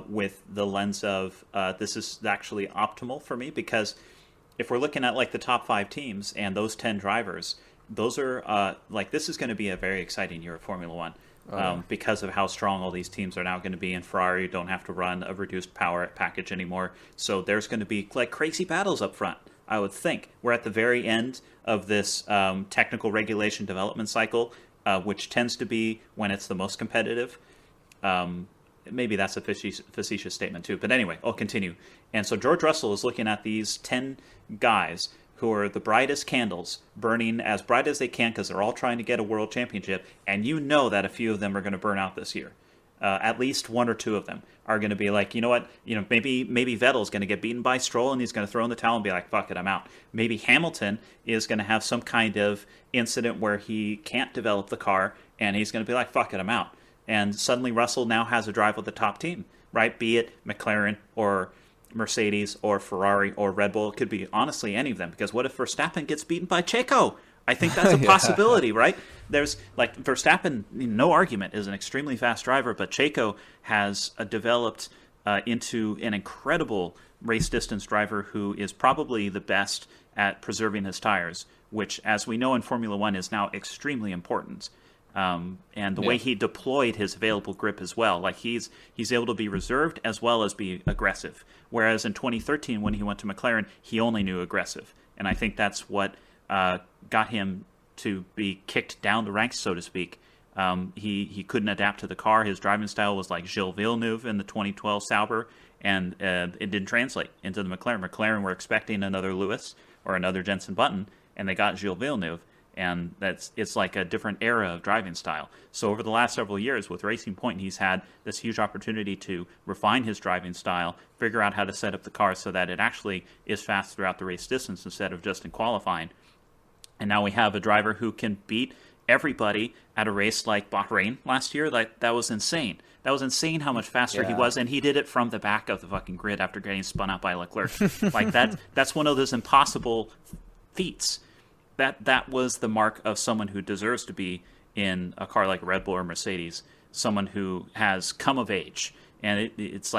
with the lens of this is actually optimal for me, because if we're looking at the top 5 teams and those 10 drivers, those are this is going to be a very exciting year of Formula One. Because of how strong all these teams are now going to be, and Ferrari don't have to run a reduced power package anymore. So there's going to be crazy battles up front, I would think. We're at the very end of this technical regulation development cycle, which tends to be when it's the most competitive. Maybe that's a facetious statement too. But anyway, I'll continue. And so George Russell is looking at these 10 guys who are the brightest candles, burning as bright as they can because they're all trying to get a world championship. And you know that a few of them are going to burn out this year. at least one or two of them are going to be like, you know what, maybe Vettel's going to get beaten by Stroll and he's going to throw in the towel and be like, fuck it, I'm out. Maybe Hamilton is going to have some kind of incident where he can't develop the car and he's going to be like, fuck it, I'm out. And suddenly Russell now has a drive with the top team, right? Be it McLaren or Mercedes or Ferrari or Red Bull. It could be honestly any of them, because what if Verstappen gets beaten by Checo? I think that's a possibility, right? There's like Verstappen, no argument, is an extremely fast driver, but Checo has developed into an incredible race distance driver who is probably the best at preserving his tires, which, as we know in Formula One, is now extremely important. And the way he deployed his available grip as well, like he's able to be reserved as well as be aggressive. Whereas in 2013, when he went to McLaren, he only knew aggressive, and I think that's what got him to be kicked down the ranks, so to speak. He couldn't adapt to the car. His driving style was like Gilles Villeneuve in the 2012 Sauber, and it didn't translate into the McLaren. McLaren were expecting another Lewis or another Jenson Button, and they got Gilles Villeneuve. And it's like a different era of driving style. So over the last several years with Racing Point, he's had this huge opportunity to refine his driving style, figure out how to set up the car so that it actually is fast throughout the race distance instead of just in qualifying. And now we have a driver who can beat everybody at a race like Bahrain last year. That was insane. That was insane how much faster he was, and he did it from the back of the fucking grid after getting spun out by Leclerc. Like that's one of those impossible feats. That was the mark of someone who deserves to be in a car like a Red Bull or Mercedes, someone who has come of age. And it's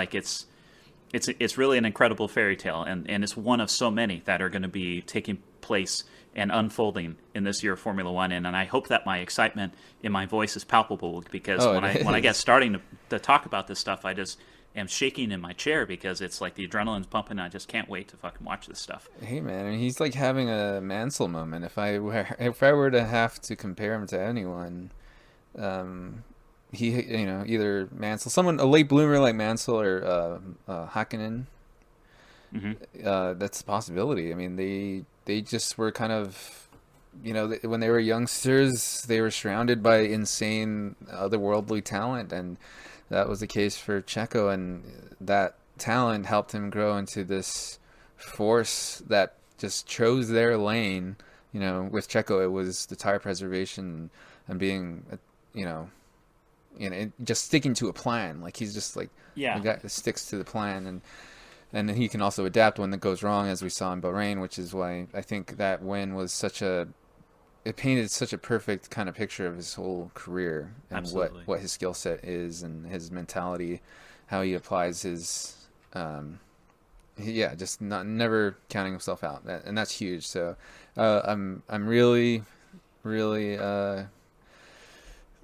really an incredible fairy tale, and it's one of so many that are going to be taking place and unfolding in this year of Formula One. And I hope that my excitement in my voice is palpable, because when I get starting to talk about this stuff, I just am shaking in my chair, because it's like the adrenaline's pumping and I just can't wait to fucking watch this stuff. Hey man, I mean, he's like having a Mansell moment. If I were to have to compare him to anyone, he, either Mansell, a late bloomer like Mansell, or Hakkinen. That's a possibility. I mean, they just were kind of, when they were youngsters, they were surrounded by insane otherworldly talent, and that was the case for Checo, and that talent helped him grow into this force that just chose their lane. With Checo, it was the tire preservation and being, just sticking to a plan. Like, he's just like a guy that sticks to the plan, and then he can also adapt when it goes wrong, as we saw in Bahrain, which is why I think that win was it painted such a perfect kind of picture of his whole career, and what his skill set is, and his mentality, how he applies his, just never counting himself out, and that's huge. So I'm really, really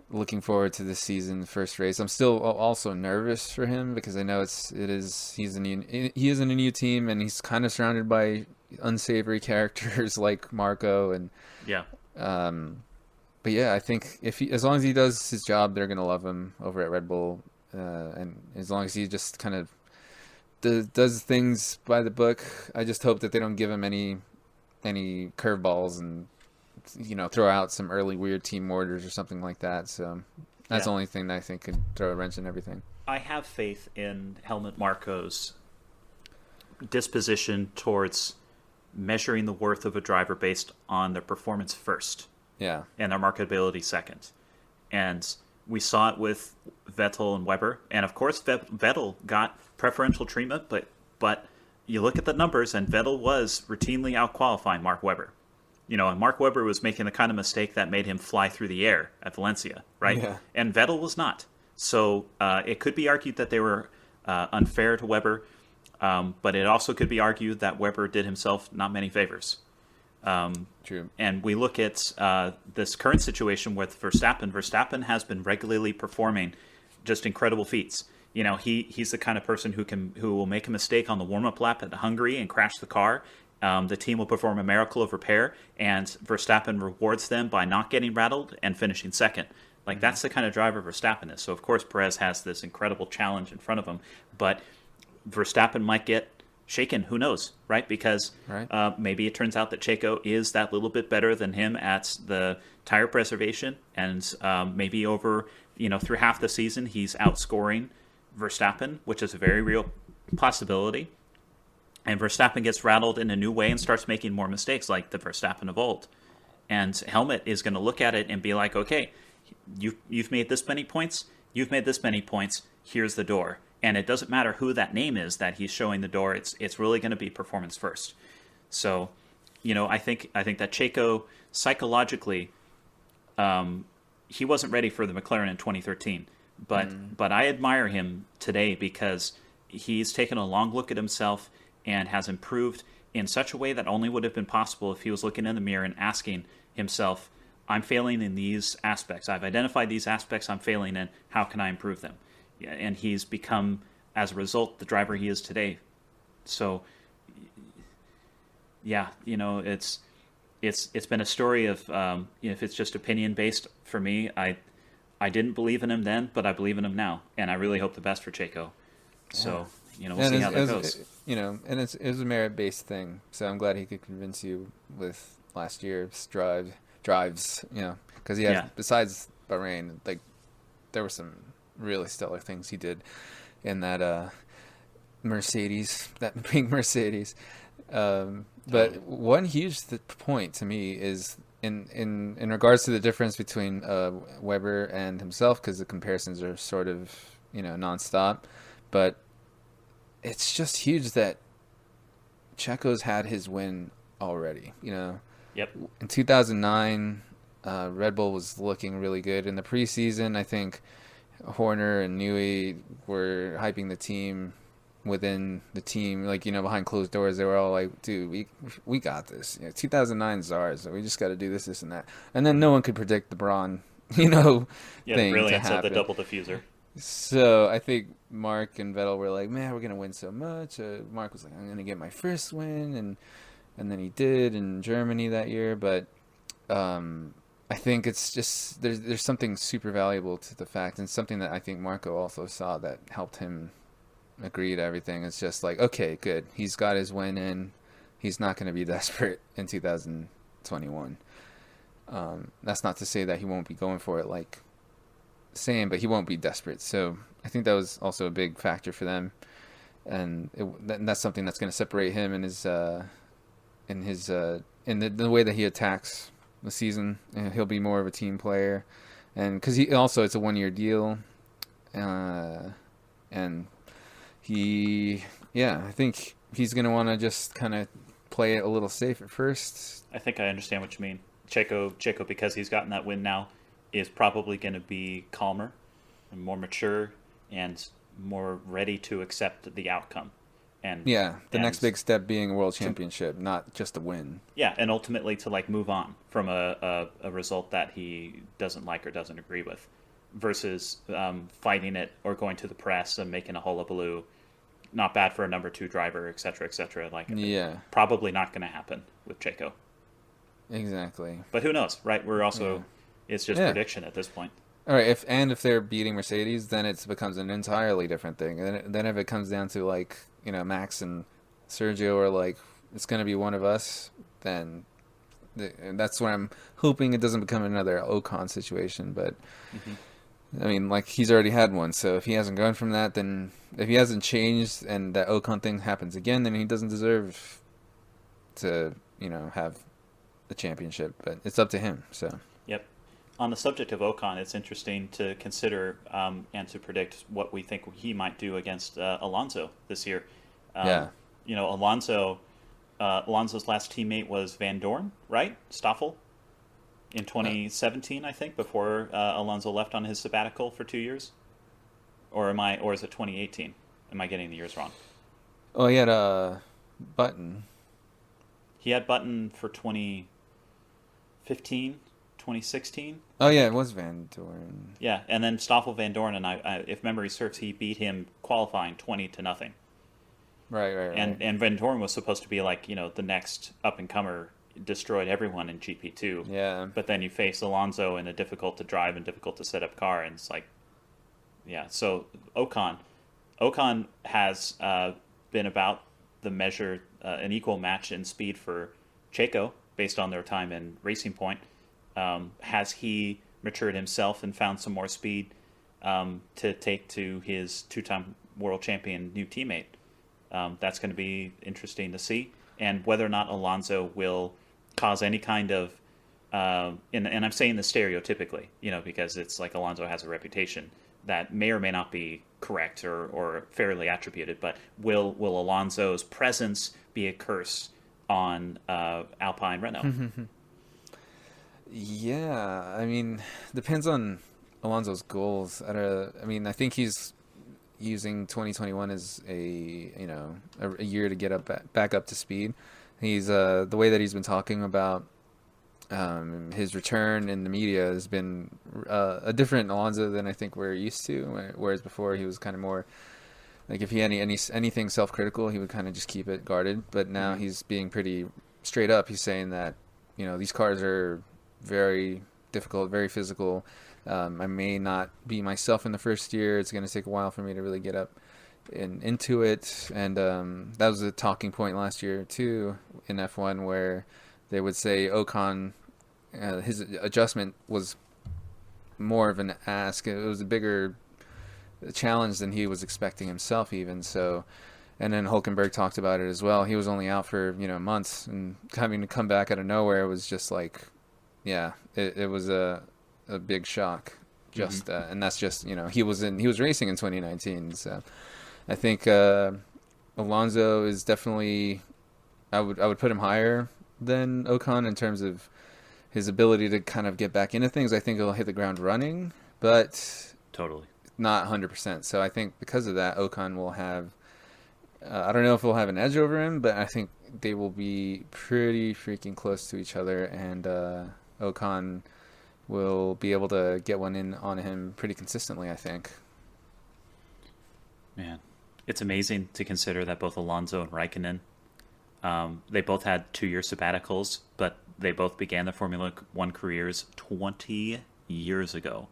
looking forward to this season, the first race. I'm still also nervous for him, because I know he is in a new team, and he's kind of surrounded by unsavory characters like Marco, and but yeah, I think as long as he does his job, they're gonna love him over at Red Bull, and as long as he just kind of does things by the book. I just hope that they don't give him any curveballs and throw out some early weird team orders or something like that. So that's the only thing that I think could throw a wrench in everything. I have faith in Helmut Marko's disposition towards measuring the worth of a driver based on their performance first, and their marketability second. And we saw it with Vettel and Webber, and of course Vettel got preferential treatment, but you look at the numbers, and Vettel was routinely out-qualifying Mark Webber. And Mark Webber was making the kind of mistake that made him fly through the air at Valencia, right? Yeah. And Vettel was not. So it could be argued that they were unfair to Webber, but it also could be argued that Webber did himself not many favors. True. And we look at this current situation with Verstappen. Verstappen has been regularly performing just incredible feats. He's the kind of person who will make a mistake on the warm-up lap at Hungary and crash the car. The team will perform a miracle of repair, and Verstappen rewards them by not getting rattled and finishing second. Like, that's the kind of driver Verstappen is. So, of course, Perez has this incredible challenge in front of him, but Verstappen might get shaken. Who knows, right? Because maybe it turns out that Checo is that little bit better than him at the tire preservation, and maybe over, through half the season, he's outscoring Verstappen, which is a very real possibility. And Verstappen gets rattled in a new way and starts making more mistakes, like the Verstappen of old. And Helmut is going to look at it and be like, okay, you've made this many points, you've made this many points, here's the door. And it doesn't matter who that name is that he's showing the door, it's really going to be performance first. So, I think that Checo, psychologically, he wasn't ready for the McLaren in 2013. But I admire him today because he's taken a long look at himself and has improved in such a way that only would have been possible if he was looking in the mirror and asking himself, I'm failing in these aspects. I've identified these aspects I'm failing in. How can I improve them? And he's become, as a result, the driver he is today. So, yeah, it's been a story of, if it's just opinion based for me, I didn't believe in him then, but I believe in him now, and I really hope the best for Checo. So, we'll see how that goes. And it was a merit-based thing, so I'm glad he could convince you with last year's drives, because he had, besides Bahrain, like, there were some really stellar things he did in that Mercedes, that pink Mercedes. But one huge point to me is in regards to the difference between Weber and himself, because the comparisons are sort of nonstop, but it's just huge that Checo's had his win already. Yep. In 2009, Red Bull was looking really good in the preseason. I think Horner and Newey were hyping the team within the team, behind closed doors. They were all like, dude, we got this. 2009 is ours, so we just got to do this and that. And then no one could predict the Braun, thing the brilliance to happen. of the double diffuser. So I think Mark and Vettel were like, man, we're going to win so much. Mark was like, I'm going to get my first win. And then he did in Germany that year. But I think it's just, there's something super valuable to the fact, and something that I think Marco also saw that helped him agree to everything. It's just like, okay, good. He's got his win in. He's not going to be desperate in 2021. That's not to say that he won't be going for it like Sam, but he won't be desperate. So I think that was also a big factor for them. And that's something that's going to separate him in the way that he attacks the season. And he'll be more of a team player. And because it's a 1-year deal. And I think he's going to want to just kind of play it a little safe at first. I think I understand what you mean. Checo, because he's gotten that win now, is probably going to be calmer and more mature and more ready to accept the outcome. And the next big step being a world championship, not just a win. Yeah, and ultimately to move on from a result that he doesn't like or doesn't agree with, versus fighting it or going to the press and making a hullabaloo. Not bad for a number 2 driver, et cetera, et cetera. Probably not going to happen with Checo. Exactly. But who knows, right? We're also, it's just prediction at this point. All right, if they're beating Mercedes, then it becomes an entirely different thing. And then if it comes down to Max and Sergio, or it's going to be one of us, then that's where I'm hoping it doesn't become another Ocon situation. But I mean, he's already had one, so if he hasn't gone from that, then if he hasn't changed and that Ocon thing happens again, then he doesn't deserve to have the championship. But it's up to him. So. Yep. On the subject of Ocon, it's interesting to consider and to predict what we think he might do against Alonso this year. Alonso's last teammate was Van Dorn, right? Stoffel? In 2017, I think, before Alonso left on his sabbatical for 2 years. Or is it 2018? Am I getting the years wrong? Oh, he had Button. He had Button for 2015, 2016. Oh yeah, it was Van Dorn. Yeah, and then Stoffel Van Dorn, and I if memory serves, he beat him qualifying 20-0. Right. And Van Dorn was supposed to be the next up and comer, destroyed everyone in GP2. Yeah. But then you face Alonso in a difficult to drive and difficult to set up car, and it's So Ocon has been about the measure, an equal match in speed for Checo based on their time in Racing Point. Has he matured himself and found some more speed to take to his two-time world champion new teammate? That's going to be interesting to see. And whether or not Alonso will cause any kind of, and I'm saying this stereotypically, because it's like Alonso has a reputation that may or may not be correct or fairly attributed, but will Alonso's presence be a curse on Alpine Renault? Yeah, I mean, depends on Alonso's goals. I think he's using 2021 as a year to get back up to speed. He's the way that he's been talking about his return in the media has been a different Alonso than I think we're used to. Whereas before he was kind of more like if he had anything self-critical, he would kind of just keep it guarded. But now he's being pretty straight up. He's saying that these cars are very difficult, very physical. I may not be myself in the first year. It's going to take a while for me to really get up into it. And that was a talking point last year too in F1 where they would say Ocon, his adjustment was more of an ask. It was a bigger challenge than he was expecting himself even. So, and then Hulkenberg talked about it as well. He was only out for months, and having to come back out of nowhere was just like, yeah, it was a big shock. Just and that's just he was racing in 2019. So I think Alonso is definitely I would put him higher than Ocon in terms of his ability to kind of get back into things. I think he'll hit the ground running, but totally not 100%. So I think because of that, Ocon will have. I don't know if he'll have an edge over him, but I think they will be pretty freaking close to each other, and Ocon will be able to get one in on him pretty consistently, I think. Man, it's amazing to consider that both Alonso and Raikkonen, they both had 2-year sabbaticals, but they both began their Formula One careers 20 years ago.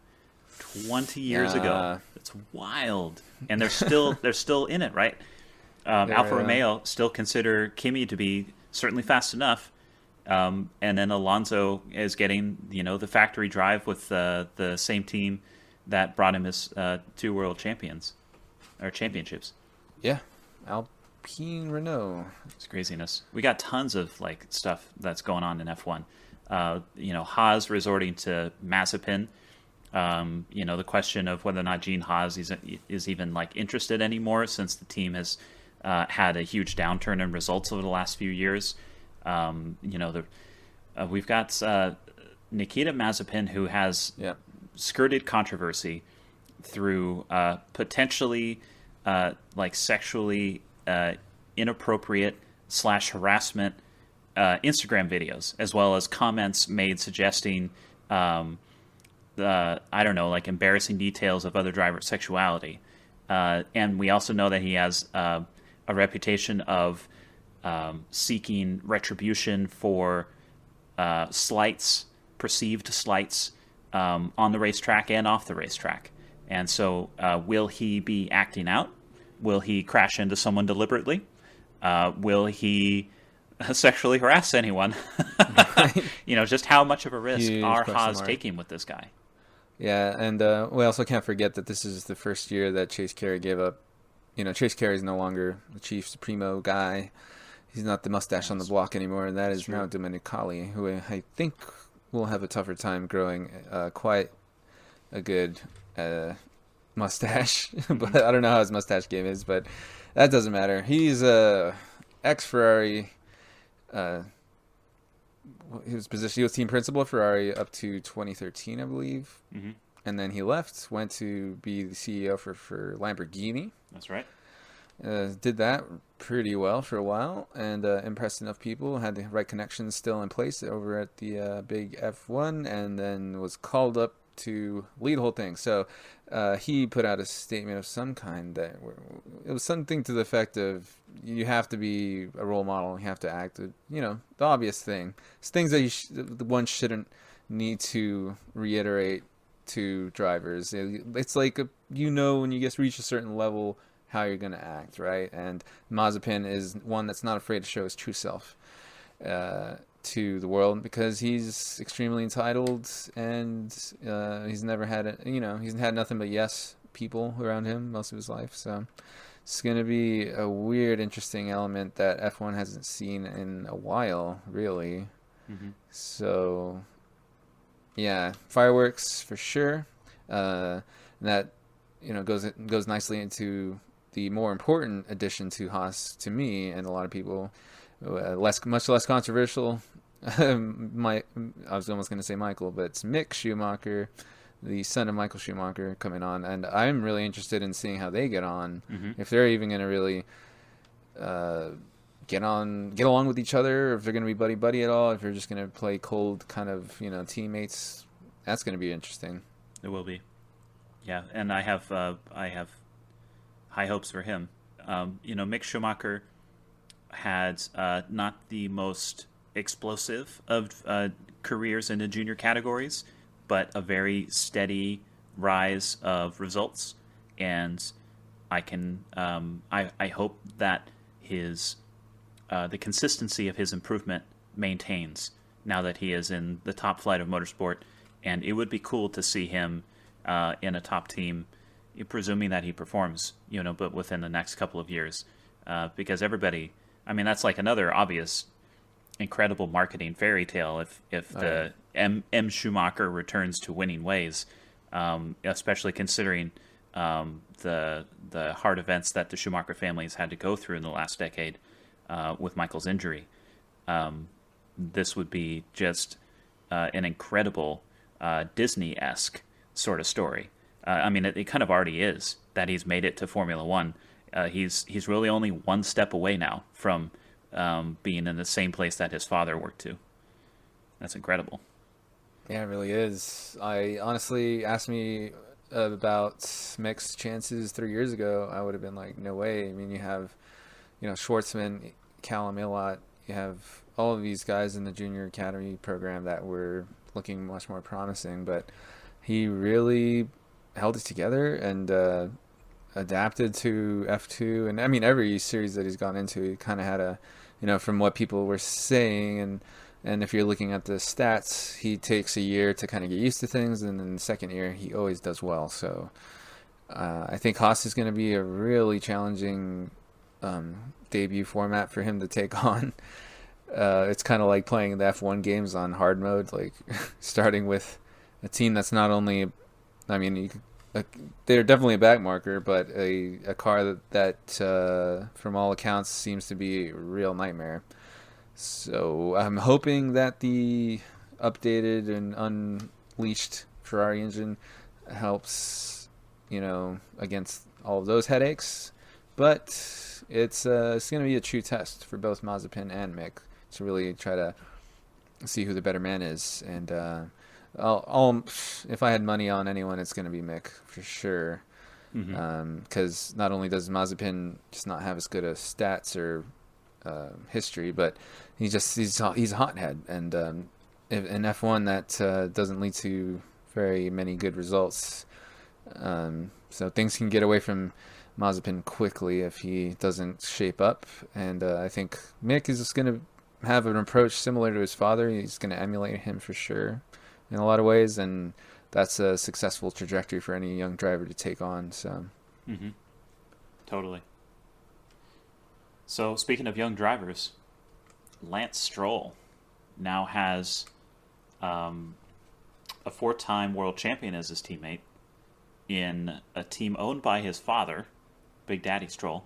20 years ago. It's wild. And they're still in it, right? Alfa Romeo still consider Kimi to be certainly fast enough. And then Alonso is getting, the factory drive with the same team that brought him his 2 world championships. Yeah, Alpine Renault. It's craziness. We got tons of stuff that's going on in F1. Haas resorting to Mazepin. The question of whether or not Gene Haas is even interested anymore since the team has had a huge downturn in results over the last few years. We've got Nikita Mazepin, who has skirted controversy through potentially sexually inappropriate / harassment Instagram videos, as well as comments made suggesting embarrassing details of other drivers' sexuality. And we also know that he has a reputation of seeking retribution for perceived slights on the racetrack and off the racetrack. And so will he be acting out? Will he crash into someone deliberately? Will he sexually harass anyone? Just how much of a risk are Haas taking with this guy? Yeah, and we also can't forget that this is the first year that Chase Carey gave up. Chase Carey is no longer the chief supremo guy. He's not the mustache on the block anymore, and that is now Domenicali, who I think will have a tougher time growing quite a good mustache. But I don't know how his mustache game is, but that doesn't matter. He's ex-Ferrari. He was team principal at Ferrari up to 2013, I believe. Mm-hmm. And then he left, went to be the CEO for Lamborghini. That's right. Did that pretty well for a while and impressed enough people, had the right connections still in place over at the big F1, and then was called up to lead the whole thing. So he put out a statement of some kind that it was something to the effect of, you have to be a role model, you have to act, the obvious thing. It's things that one shouldn't need to reiterate to drivers. It's like, when you reach a certain level how you're going to act, right? And Mazepin is one that's not afraid to show his true self to the world, because he's extremely entitled, and he's never had he's had nothing but yes people around him most of his life. So it's going to be a weird, interesting element that F1 hasn't seen in a while, really. So yeah, fireworks for sure. That goes nicely into the more important addition to Haas to me and a lot of people. Much less controversial. I was almost going to say Michael, but it's Mick Schumacher, the son of Michael Schumacher, coming on, and I'm really interested in seeing how they get on. If they're even going to really get along with each other, or if they're going to be buddy at all, if they're just going to play cold kind of teammates. That's going to be interesting. It will be. Yeah, and I have high hopes for him. Mick Schumacher had not the most explosive of careers in the junior categories, but a very steady rise of results. And I hope that the consistency of his improvement maintains now that he is in the top flight of motorsport. And it would be cool to see him in a top team, presuming that he performs, but within the next couple of years, because everybody. I mean, that's like another obvious, incredible marketing fairy tale if the M. Schumacher returns to winning ways, especially considering the hard events that the Schumacher family has had to go through in the last decade with Michael's injury. This would be just an incredible Disney-esque sort of story. I mean, it kind of already is that he's made it to Formula One. He's really only one step away now from being in the same place that his father worked to. That's incredible. Yeah, it really is. I honestly, asked me about Mick's chances 3 years ago, I would have been like, no way. I mean, you have, Schwartzman, Callum Ilott, you have all of these guys in the junior academy program that were looking much more promising, but he really held it together and adapted to F2, and I mean every series that he's gone into, he kind of had a, from what people were saying, and if you're looking at the stats, he takes a year to kind of get used to things, and then the second year he always does well. So I think Haas is going to be a really challenging debut format for him to take on. It's kind of like playing the F1 games on hard mode, like starting with a team that's not only, I mean, they're definitely a backmarker, but a car that from all accounts seems to be a real nightmare. So I'm hoping that the updated and unleashed Ferrari engine helps, against all of those headaches. But it's going to be a true test for both Mazepin and Mick to really try to see who the better man is. And if I had money on anyone, it's going to be Mick for sure. Because not only does Mazepin just not have as good a stats or history, but he's a hothead, and in F1 that doesn't lead to very many good results. So things can get away from Mazepin quickly if he doesn't shape up, and I think Mick is just going to have an approach similar to his father. He's going to emulate him for sure in a lot of ways, and that's a successful trajectory for any young driver to take on. So, Totally. So, speaking of young drivers, Lance Stroll now has a 4-time world champion as his teammate in a team owned by his father, Big Daddy Stroll,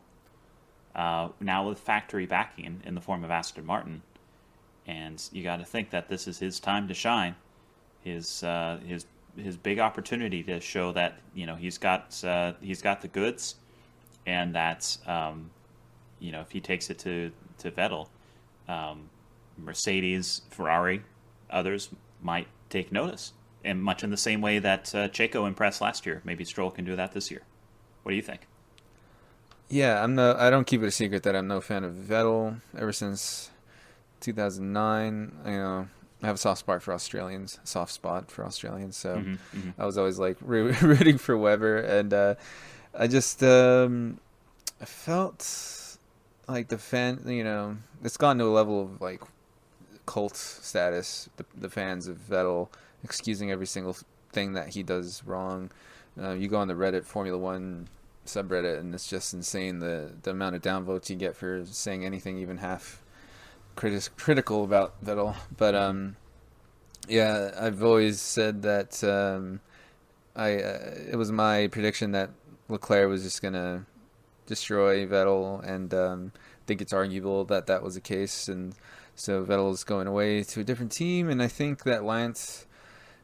now with factory backing in the form of Aston Martin. And you got to think that this is his time to shine, his big opportunity to show that he's got the goods, and that if he takes it to Vettel, Mercedes, Ferrari, others might take notice, and much in the same way that Checo impressed last year. Maybe Stroll can do that this year. What do you think? Yeah, I don't keep it a secret that I'm no fan of Vettel. Ever since 2009, I have a soft spot for Australians. So I was always like rooting for Webber, and I just I felt like the fan, it's gotten to a level of like cult status. The fans of Vettel excusing every single thing that he does wrong. You go on the Reddit Formula One subreddit, and it's just insane the amount of downvotes you get for saying anything even half critical about Vettel. But yeah, I've always said that it was my prediction that Leclerc was just gonna destroy Vettel, and I think it's arguable that that was the case, and so Vettel's going away to a different team, and I think that Lance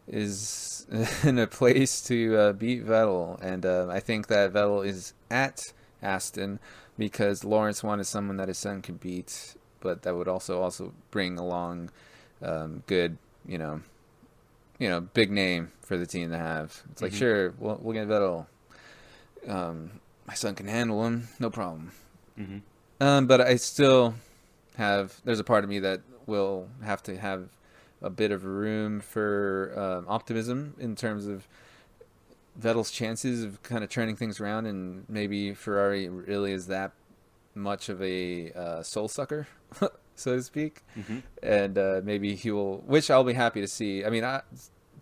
is in a place to beat Vettel, and I think that Vettel is at Aston because Lawrence wanted someone that his son could beat, but that would also bring along good, big name for the team to have. It's like, sure, we'll get Vettel. My son can handle him, no problem. But I still there's a part of me that will have to have a bit of room for optimism in terms of Vettel's chances of kind of turning things around, and maybe Ferrari really is that much of a soul sucker, so to speak, and maybe he will, which I'll be happy to see. I mean,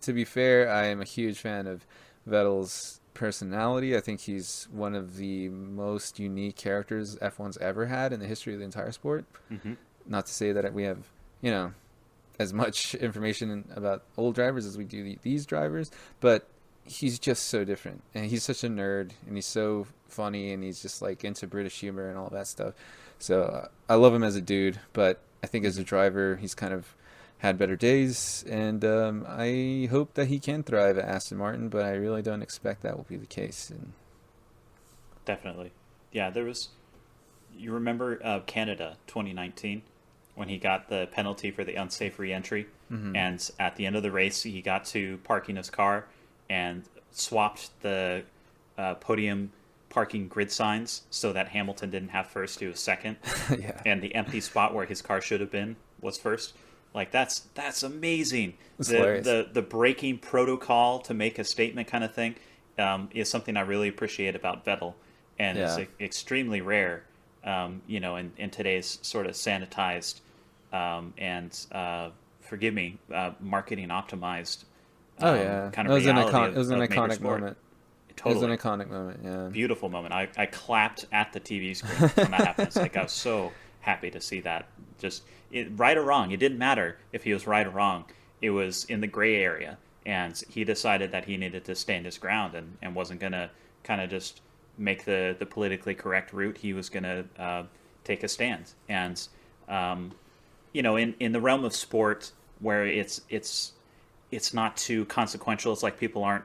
to be fair, I am a huge fan of Vettel's personality. I think he's one of the most unique characters F1's ever had in the history of the entire sport. Not to say that we have, as much information about old drivers as we do these drivers, but he's just so different, and he's such a nerd, and he's so funny, and he's just like into British humor and all that stuff. So I love him as a dude, but I think as a driver, he's kind of had better days, and I hope that he can thrive at Aston Martin, but I really don't expect that will be the case. And definitely, yeah. You remember Canada 2019 when he got the penalty for the unsafe re-entry, and at the end of the race, he got to parking his car and swapped the podium parking grid signs so that Hamilton didn't have first, he was second, yeah. And the empty spot where his car should have been was first. Like that's amazing. The braking protocol to make a statement kind of thing is something I really appreciate about Vettel, and it's extremely rare, in today's sort of sanitized and forgive me, marketing optimized. Kind of reality. It was an of iconic motorsport. moment. Totally. It was an iconic moment. Yeah. Beautiful moment. I clapped at the TV screen when that happened. It's like I was so happy to see that. Right or wrong, it didn't matter if he was right or wrong. It was in the gray area, and he decided that he needed to stand his ground and wasn't going to kind of just make the politically correct route. He was going to take a stand. And, in the realm of sport where it's not too consequential, it's like people aren't,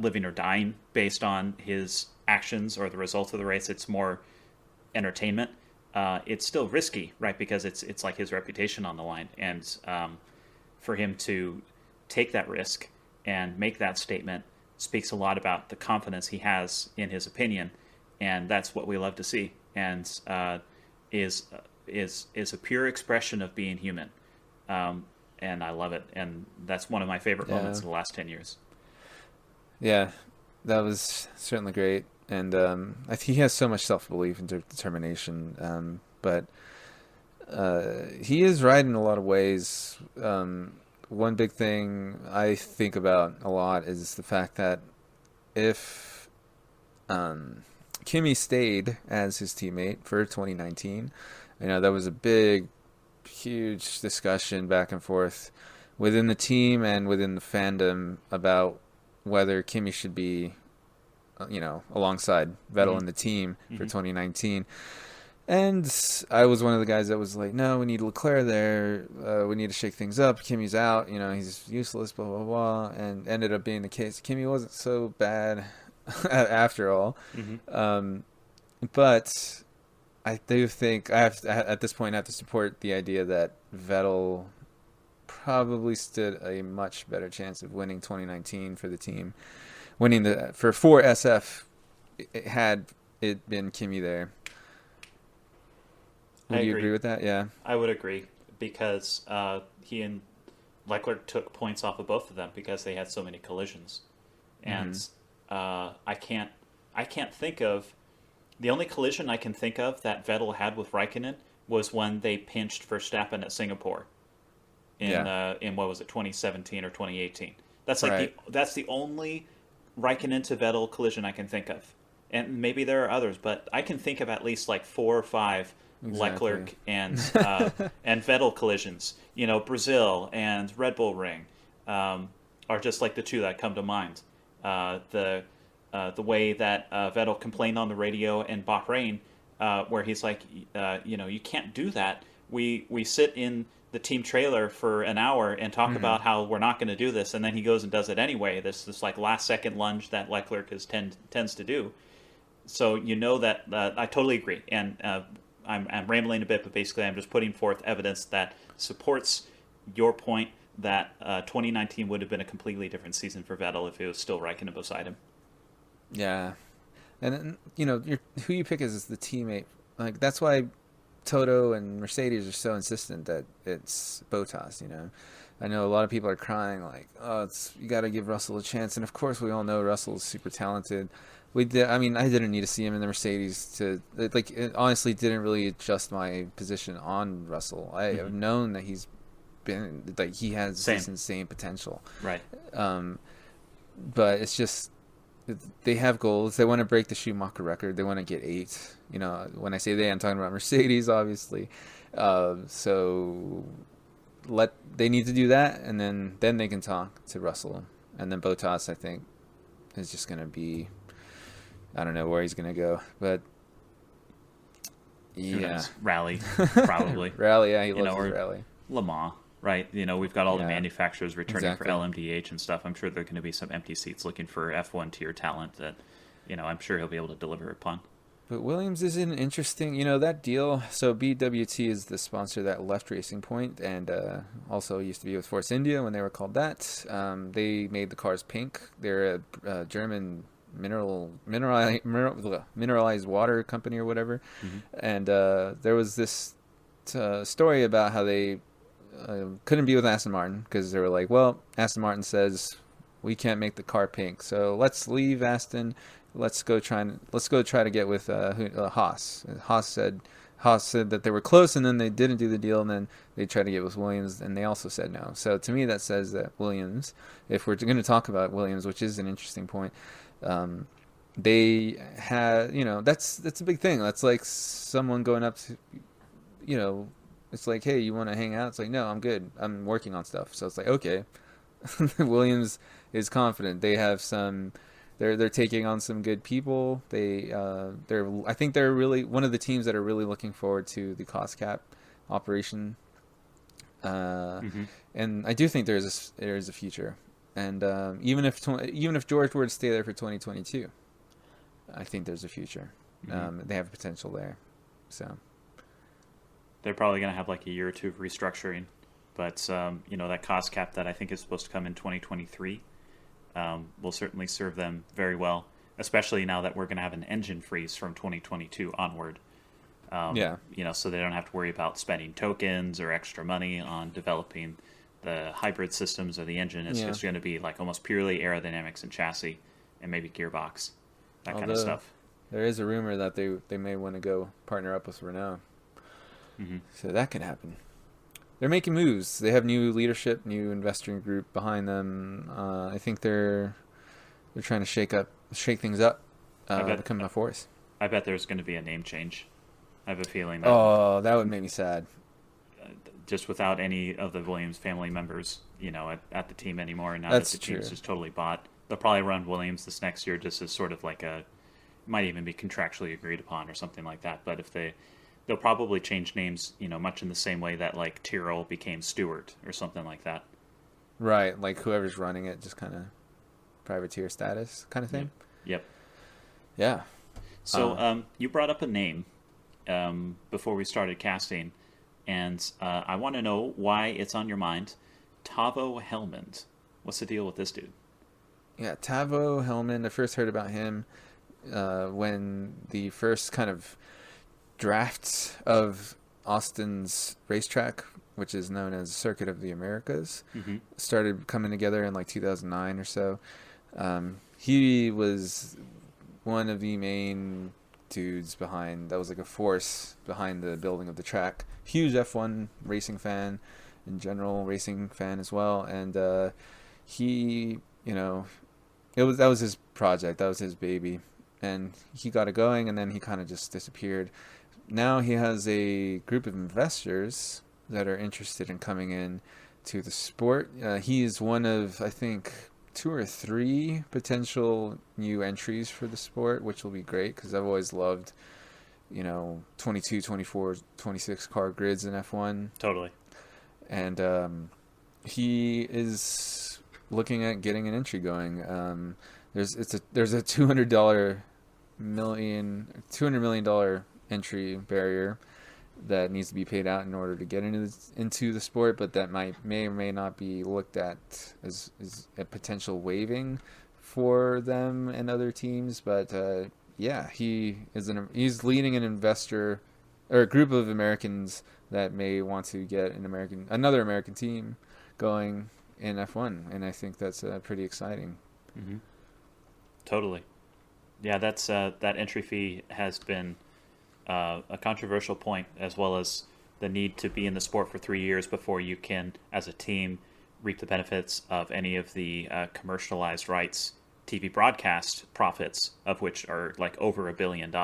living or dying based on his actions or the results of the race. It's more entertainment. It's still risky, right? Because it's like his reputation on the line, and for him to take that risk and make that statement speaks a lot about the confidence he has in his opinion, and that's what we love to see, and is a pure expression of being human, and I love it, and that's one of my favorite moments of the last 10 years. Yeah, that was certainly great. And I think he has so much self-belief and determination. But he is right in a lot of ways. One big thing I think about a lot is the fact that if Kimi stayed as his teammate for 2019, that was a big, huge discussion back and forth within the team and within the fandom about whether Kimi should be alongside Vettel in the team for 2019. And I was one of the guys that was like, no, we need Leclerc there. We need to shake things up. Kimmy's out. He's useless, blah, blah, blah. And ended up being the case. Kimi wasn't so bad after all. But I do think at this point I have to support the idea that Vettel probably stood a much better chance of winning 2019 for the team. Winning for SF, had it been Kimi there. Would you agree with that? Yeah. I would agree, because he and Leclerc took points off of both of them because they had so many collisions. And I can't think of The only collision I can think of that Vettel had with Raikkonen was when they pinched Verstappen at Singapore in what was it, 2017 or 2018. That's like Right. that's the only Raikkonen to Vettel collision I can think of. And maybe there are others, but I can think of at least like 4 or 5 Exactly. Leclerc and Vettel collisions. You know, Brazil and Red Bull Ring are just like the two that come to mind. The way that Vettel complained on the radio in Bahrain, where he's like, you know, you can't do that. We sit in the team trailer for an hour and talk about how we're not going to do this, and then he goes and does it anyway. This like last second lunge that Leclerc tends to do. So you know that I totally agree, and I'm rambling a bit, but basically I'm just putting forth evidence that supports your point that 2019 would have been a completely different season for Vettel if it was still Raikkonen beside him. Yeah, and then, you know, who you pick is the teammate. Like that's why Toto and Mercedes are so insistent that it's Bottas. You know, I know a lot of people are crying like, "Oh, you got to give Russell a chance," and of course we all know Russell's super talented. I mean, I didn't need to see him in the Mercedes to like. It honestly didn't really adjust my position on Russell. I have known that he's been like he has this insane potential. Right. But it's just they have goals. They want to break the Schumacher record. They want to get 8. You know, when I say they, I'm talking about Mercedes, obviously. So they need to do that, and then they can talk to Russell, and then Bottas, I think, is just gonna be. I don't know where he's gonna go, but yeah, Rally probably. Rally, yeah, he loves his rally. Le Mans, right? You know, we've got all the Yeah. manufacturers returning Exactly. for LMDH and stuff. I'm sure there are going to be some empty seats looking for F1 tier talent that, you know, I'm sure he'll be able to deliver upon. But Williams is an interesting, you know, that deal. So BWT is the sponsor that left Racing Point, and also used to be with Force India when they were called that. They made the cars pink. They're a German mineralized water company or whatever. And there was this story about how they couldn't be with Aston Martin because they were like, well, Aston Martin says we can't make the car pink, so let's leave Aston. Let's go try to get with Haas. And Haas said that they were close, and then they didn't do the deal, and then they tried to get with Williams, and they also said no. So to me, that says that Williams, if we're going to talk about Williams, which is an interesting point, they had, you know, that's a big thing. That's like someone going up to, you know, it's like, hey, you want to hang out? It's like, no, I'm good. I'm working on stuff. So it's like, okay. Williams is confident. They have some. They're taking on some good people. I think they're really one of the teams that are really looking forward to the cost cap operation. And I do think there is a future. And even if George were to stay there for 2022, I think there's a future. They have potential there. So they're probably going to have like a year or two of restructuring, but you know, that cost cap that I think is supposed to come in 2023 will certainly serve them very well, especially now that we're going to have an engine freeze from 2022 onward. You know, so they don't have to worry about spending tokens or extra money on developing the hybrid systems or the engine. It's just going to be like almost purely aerodynamics and chassis and maybe gearbox, that kind of stuff. There is a rumor that they may want to go partner up with Renault. So that could happen. They're making moves. They have new leadership, new investing group behind them. I think they're trying to shake things up, become a force. I bet there's going to be a name change. I have a feeling that that would make me sad. Just without any of the Williams family members, you know, at the team anymore, and now That's that the team's true. just totally bought, they'll probably run Williams this next year just as sort of like might even be contractually agreed upon or something like that. But if they'll probably change names, you know, much in the same way that like Tyrrell became Stewart or something like that. Right, like whoever's running it, just kind of privateer status kind of thing. Yep. Yeah. So you brought up a name before we started casting, and I want to know why it's on your mind. Tavo Helmand. What's the deal with this dude? Yeah, Tavo Helmand. I first heard about him when the first kind of drafts of Austin's racetrack, which is known as Circuit of the Americas, started coming together in like 2009 or so. He was one of the main dudes behind, that was like a force behind the building of the track. Huge F1 racing fan, in general racing fan as well, and he, you know, that was his project, that was his baby, and he got it going, and then he kind of just disappeared. Now he has a group of investors that are interested in coming in to the sport. He is one of, I think, 2 or 3 potential new entries for the sport, which will be great because I've always loved, you know, 22, 24, 26 car grids in F1. Totally. And he is looking at getting an entry going. There's a $200 million entry barrier that needs to be paid out in order to get into the sport, but that may or may not be looked at as a potential waiving for them and other teams. But yeah, he's leading an investor or a group of Americans that may want to get another American team going in F1, and I think that's pretty exciting. Mm-hmm. Totally. Yeah, that's that entry fee has been a controversial point, as well as the need to be in the sport for 3 years before you can, as a team, reap the benefits of any of the commercialized rights TV broadcast profits, of which are like over $1 billion.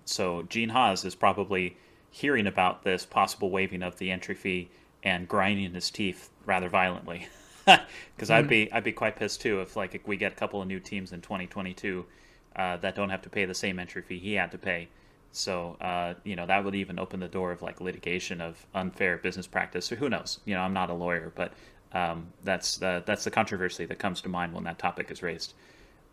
So Gene Haas is probably hearing about this possible waiving of the entry fee and grinding his teeth rather violently. Because I'd be quite pissed too if we get a couple of new teams in 2022 that don't have to pay the same entry fee he had to pay. So that would even open the door of litigation of unfair business practice, or who knows. I'm not a lawyer, but that's the controversy that comes to mind when that topic is raised.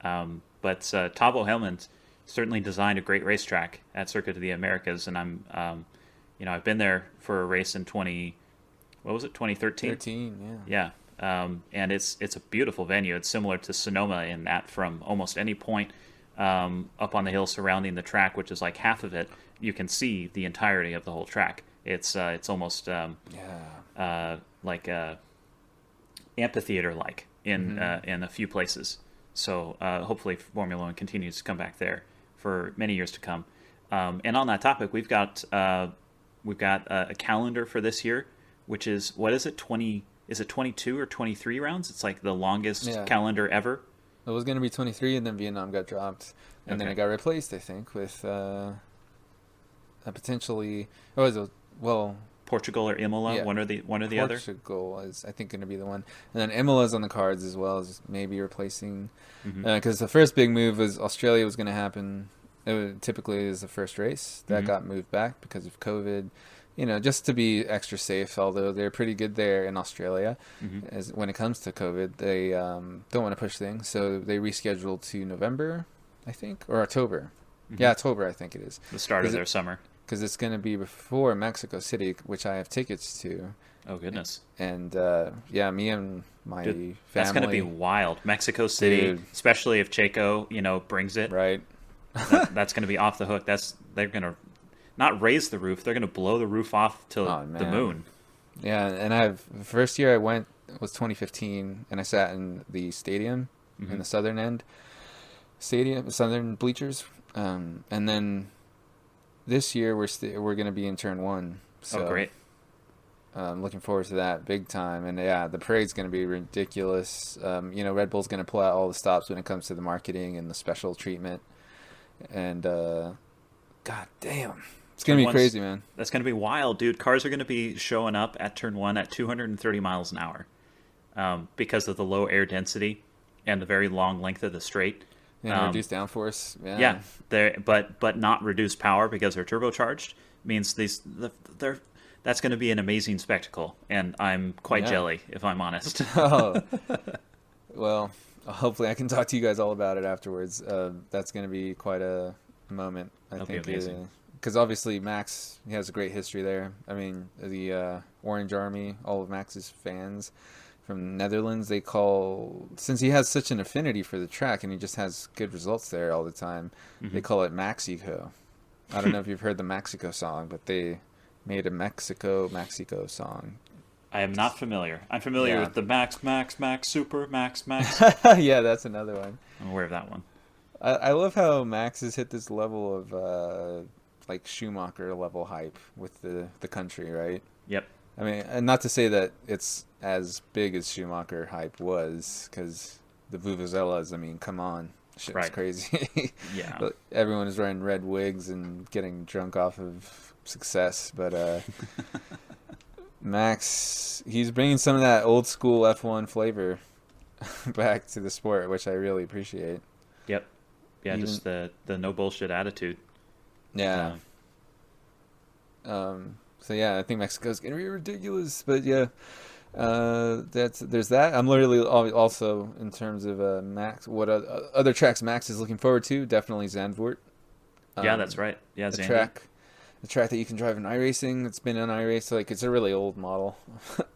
But Tavo Helmand certainly designed a great racetrack at Circuit of the Americas, and I've been there for a race in 2013? 13, yeah. And it's a beautiful venue. It's similar to Sonoma in that from almost any point up on the hill surrounding the track, which is like half of it, you can see the entirety of the whole track. It's almost like amphitheater-like in a few places. So hopefully Formula One continues to come back there for many years to come. And on that topic, we've got a calendar for this year, which is, what is it, Is it 22 or 23 rounds? It's like the longest calendar ever. It was going to be 23, and then Vietnam got dropped. And then it got replaced, I think, with a potentially... Portugal or Imola, one or the other? Portugal is, I think, going to be the one. And then Imola's on the cards as well, as maybe replacing... Because the first big move was Australia was going to happen. Typically is the first race. That got moved back because of COVID. Just to be extra safe, although they're pretty good there in Australia. As when it comes to COVID, they don't want to push things, so they rescheduled to November, I think, or October. Yeah, October, I think it is. The start of their summer. Because it's going to be before Mexico City, which I have tickets to. Oh, goodness. And, me and my family. That's going to be wild. Mexico City, especially if Checo, brings it. Right. That's going to be off the hook. They're going to... not raise the roof, they're going to blow the roof off to the moon. Yeah, and the first year I went was 2015, and I sat in the stadium in the southern end, southern bleachers. And then this year we're going to be in turn 1. So, great. I'm looking forward to that big time. And the parade's going to be ridiculous. Red Bull's going to pull out all the stops when it comes to the marketing and the special treatment. And, God damn. It's going to be crazy, man. That's going to be wild, dude. Cars are going to be showing up at turn 1 at 230 miles an hour because of the low air density and the very long length of the straight. And reduced downforce. Yeah, but not reduced power because they're turbocharged means that's going to be an amazing spectacle, and I'm quite jelly, if I'm honest. Well, hopefully I can talk to you guys all about it afterwards. That's going to be quite a moment, I think. Be amazing. Because obviously Max, he has a great history there. I mean, the Orange Army, all of Max's fans from the Netherlands, since he has such an affinity for the track and he just has good results there all the time, they call it Maxico. I don't know if you've heard the Mexico song, but they made a Mexico song. I am not familiar. I'm familiar with the Max, Super, Max. Yeah, that's another one. I'm aware of that one. I love how Max has hit this level of like Schumacher level hype with the country, right? Yep. I mean, and not to say that it's as big as Schumacher hype was, because the Vuvuzelas, I mean, come on. Shit was Right. crazy. Yeah. But everyone is wearing red wigs and getting drunk off of success. But Max, he's bringing some of that old school F1 flavor back to the sport, which I really appreciate. Yep. Yeah, Even- just the no bullshit attitude. Yeah. So yeah, I think Mexico's gonna be ridiculous. But yeah, there's that. I'm literally also in terms of Max. What other tracks Max is looking forward to? Definitely Zandvoort. Yeah, that's right. Yeah, The Zandy. track that you can drive in iRacing. It's been on iRace. Like, it's a really old model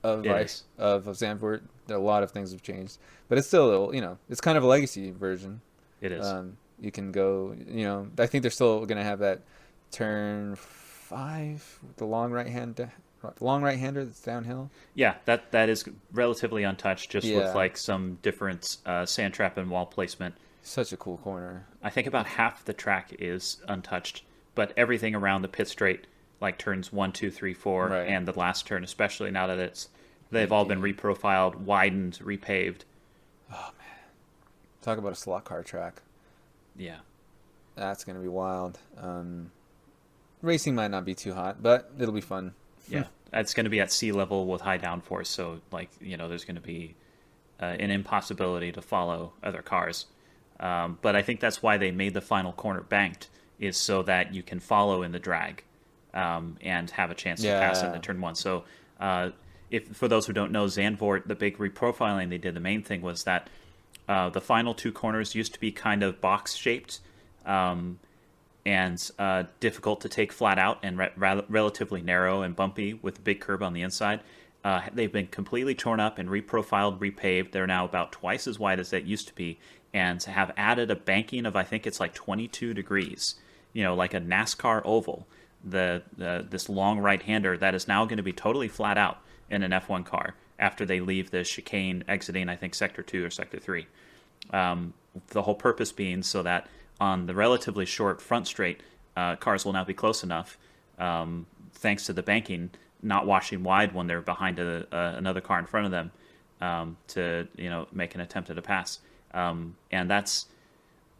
of It is. of Zandvoort. A lot of things have changed, but it's still, it's kind of a legacy version. It is. You can go, I think they're still gonna have that turn 5, the long right hander that's downhill. Yeah, that is relatively untouched, just Yeah. with like some different sand trap and wall placement. Such a cool corner. I think about half the track is untouched, but everything around the pit straight, like turns 1, 2, 3, 4, Right. and the last turn, especially now that they've all been reprofiled, widened, repaved. Talk about a slot car track. Yeah. That's gonna be wild. Racing might not be too hot, but it'll be fun. Yeah, it's going to be at sea level with high downforce, so like there's going to be an impossibility to follow other cars. But I think that's why they made the final corner banked, is so that you can follow in the drag and have a chance to pass into turn 1. So if for those who don't know, Zandvoort, the big reprofiling they did, the main thing was that the final 2 corners used to be kind of box shaped. And difficult to take flat out, and relatively narrow and bumpy with a big curb on the inside. They've been completely torn up and reprofiled, repaved. They're now about twice as wide as they used to be, and have added a banking of, I think it's like 22 degrees, like a NASCAR oval. This long right-hander that is now going to be totally flat out in an F1 car after they leave the chicane exiting, I think, Sector 2 or Sector 3. The whole purpose being so that on the relatively short front straight, cars will now be close enough, thanks to the banking, not washing wide when they're behind another car in front of them, to make an attempt at a pass, and that's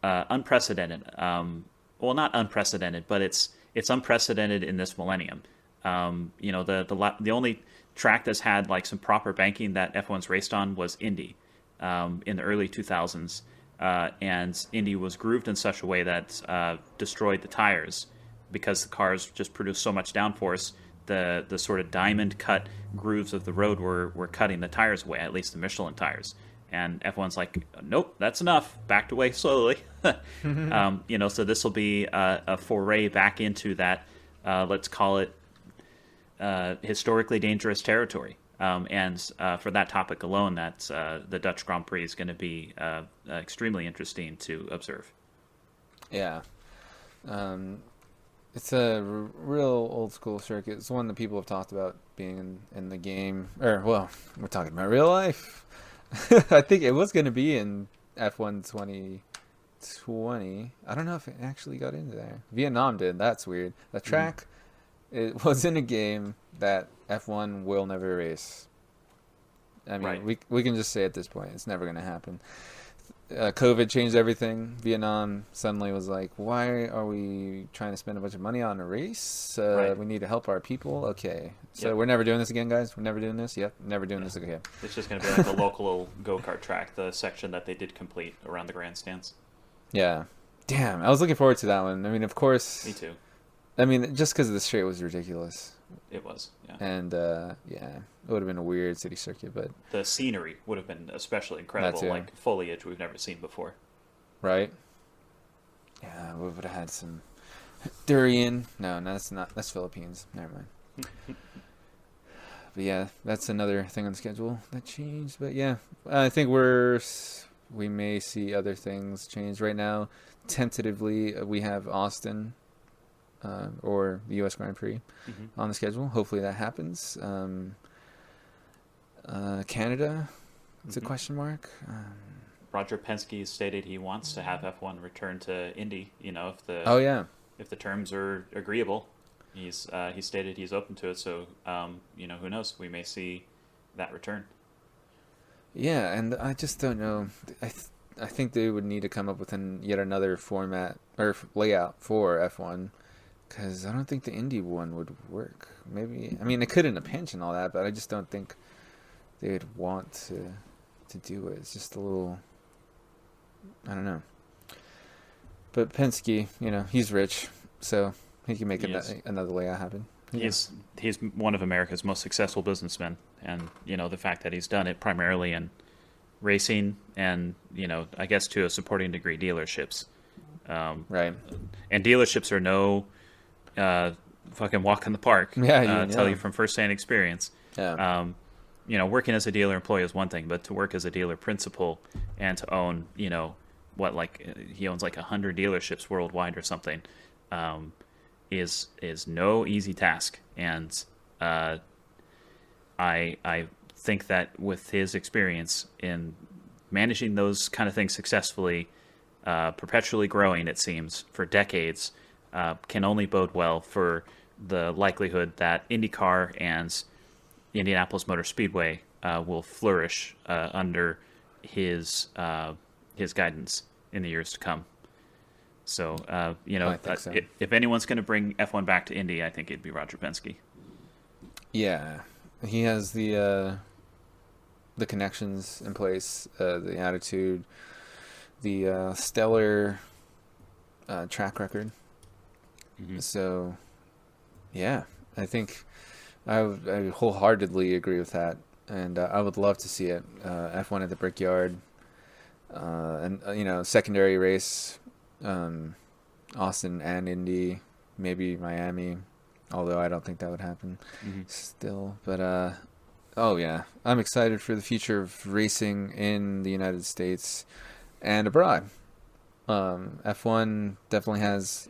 unprecedented. Well, not unprecedented, but it's unprecedented in this millennium. The only track that's had like some proper banking that F1's raced on was Indy in the early 2000s. And Indy was grooved in such a way that destroyed the tires, because the cars just produced so much downforce. The sort of diamond cut grooves of the road were cutting the tires away, at least the Michelin tires. And F1's like, nope, that's enough. Backed away slowly. So this will be a foray back into that, let's call it, historically dangerous territory. And for that topic alone, that's the Dutch Grand Prix is going to be extremely interesting to observe. Yeah. It's a real old school circuit. It's one that people have talked about being in the game. Or, well, we're talking about real life. I think it was going to be in F1 2020. I don't know if it actually got into there. Vietnam did. That's weird. The track, it was in a game that F1 will never race. I mean, Right. we can just say at this point, it's never going to happen. COVID changed everything. Vietnam suddenly was like, why are we trying to spend a bunch of money on a race? Right. We need to help our people. Okay. So Yep. we're never doing this again, guys? We're never doing this? Yep, never doing this again. It's just going to be like the local go-kart track, the section that they did complete around the grandstands. Yeah. Damn, I was looking forward to that one. I mean, of course. Me too. I mean, just because the straight was ridiculous. It was, yeah. And, yeah, it would have been a weird city circuit, but, The scenery would have been especially incredible, too. like foliage we've never seen before. right? Yeah, we would have had some durian. No, that's not. That's Philippines. Never mind. But yeah, that's another thing on the schedule that changed. But yeah, I think we may see other things change. Right now, tentatively, we have Austin or the U.S. Grand Prix on the schedule. Hopefully that happens. Canada, it's a question mark. Roger Penske stated he wants to have F1 return to Indy. If the terms are agreeable, he stated he's open to it. So who knows? We may see that return. Yeah, and I just don't know. I think they would need to come up with yet another format or layout for F1, because I don't think the Indy one would work. Maybe, I mean, it could in a pinch and all that, but I just don't think they would want to do it. It's just a little, I don't know. But Penske, he's rich, so he can make another layout happen. He's one of America's most successful businessmen, and the fact that he's done it primarily in racing and I guess to a supporting degree dealerships, right? And dealerships are no fucking walk in the park. Yeah, tell you from firsthand experience. Yeah. Working as a dealer employee is one thing, but to work as a dealer principal and to own he owns like 100 dealerships worldwide or something, is no easy task. And I think that with his experience in managing those kind of things successfully, perpetually growing, it seems, for decades, can only bode well for the likelihood that IndyCar and Indianapolis Motor Speedway will flourish under his guidance in the years to come. So, I think so. If anyone's going to bring F1 back to Indy, I think it'd be Roger Penske. Yeah, he has the connections in place, the attitude, the stellar track record. Mm-hmm. So, yeah, I think I wholeheartedly agree with that, and I would love to see it. F1 at the Brickyard, and secondary race, Austin and Indy, maybe Miami, although I don't think that would happen still. But oh yeah, I'm excited for the future of racing in the United States and abroad. F1 definitely has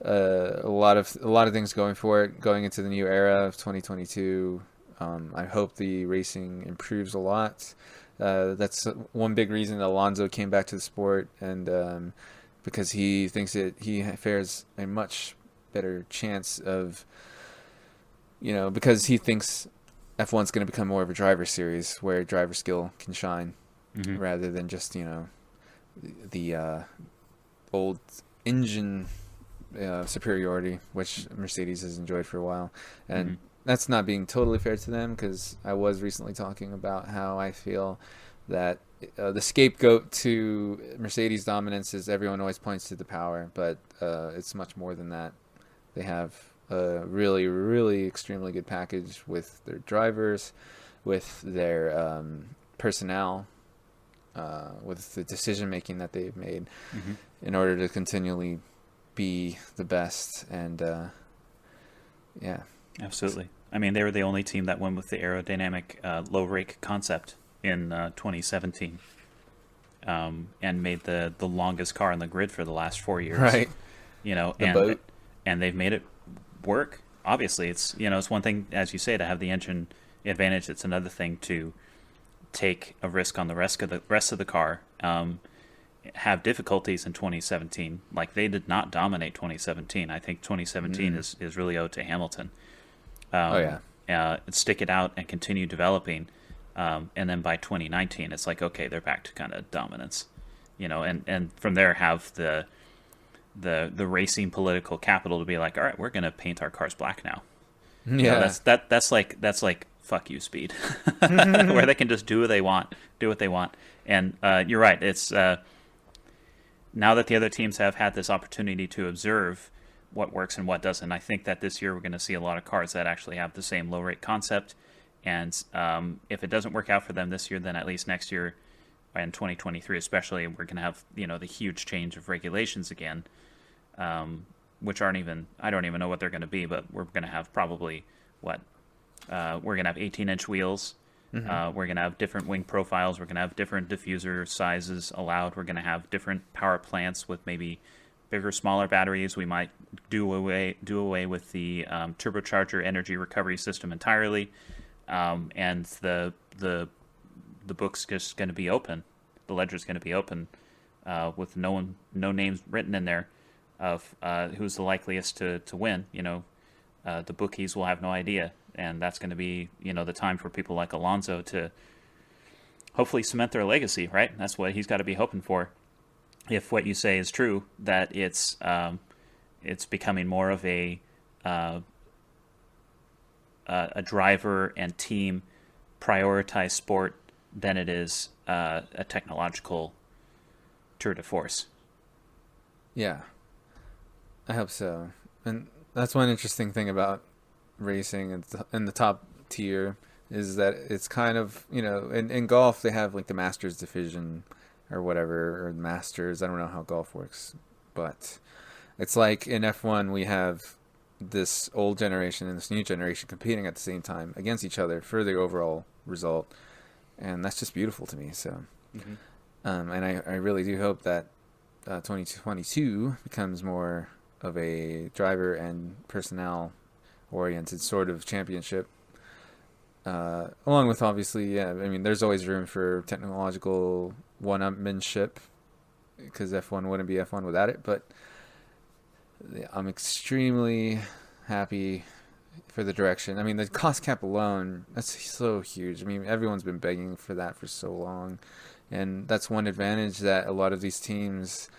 a lot of things going for it going into the new era of 2022. I hope the racing improves a lot. That's one big reason that Alonso came back to the sport, and because he thinks that he fares a much better chance of, because he thinks F1's going to become more of a driver series where driver skill can shine, rather than just the old engine superiority, which Mercedes has enjoyed for a while. And that's not being totally fair to them, because I was recently talking about how I feel that the scapegoat to Mercedes dominance is everyone always points to the power, but it's much more than that. They have a really, really extremely good package with their drivers, with their personnel, with the decision making that they've made in order to continually be the best. And yeah, absolutely. I mean, they were the only team that went with the aerodynamic low rake concept in 2017, and made the longest car on the grid for the last 4 years. Right. And they've made it work. Obviously, it's it's one thing, as you say, to have the engine advantage. It's another thing to take a risk on the rest of the car. Have difficulties in 2017. Like, they did not dominate 2017. I think 2017 is really owed to Hamilton. Stick it out and continue developing. And then by 2019, it's like, okay, they're back to kind of dominance, and from there have the racing political capital to be like, all right, we're going to paint our cars black now. Yeah. That's like fuck you, speed, where they can just do what they want. And you're right. It's now that the other teams have had this opportunity to observe what works and what doesn't, I think that this year we're going to see a lot of cars that actually have the same low rate concept. And if it doesn't work out for them this year, then at least next year, in 2023 especially, we're going to have the huge change of regulations again, which I don't even know what they're going to be, but we're going to have probably we're going to have 18-inch wheels. We're going to have different wing profiles. We're going to have different diffuser sizes allowed. We're going to have different power plants with maybe bigger, smaller batteries. We might do away with the turbocharger energy recovery system entirely. And the book's just going to be open the ledger is going to be open with no names written in there of who's the likeliest to win. The bookies will have no idea, and that's going to be the time for people like Alonso to hopefully cement their legacy. Right, that's what he's got to be hoping for. If what you say is true, that it's becoming more of a driver and team prioritized sport than it is a technological tour de force. Yeah, I hope so. And that's one interesting thing about racing in the top tier is that it's kind of, in golf they have like the Masters division or whatever, or Masters. I don't know how golf works, but it's like in F1 we have this old generation and this new generation competing at the same time against each other for the overall result, and that's just beautiful to me. So, and I really do hope that 2022 becomes more of a driver and personnel oriented sort of championship. Along with obviously, there's always room for technological one-upmanship because F1 wouldn't be F1 without it, but I'm extremely happy for the direction. The cost cap alone, that's so huge. Everyone's been begging for that for so long, and that's one advantage that a lot of these teams,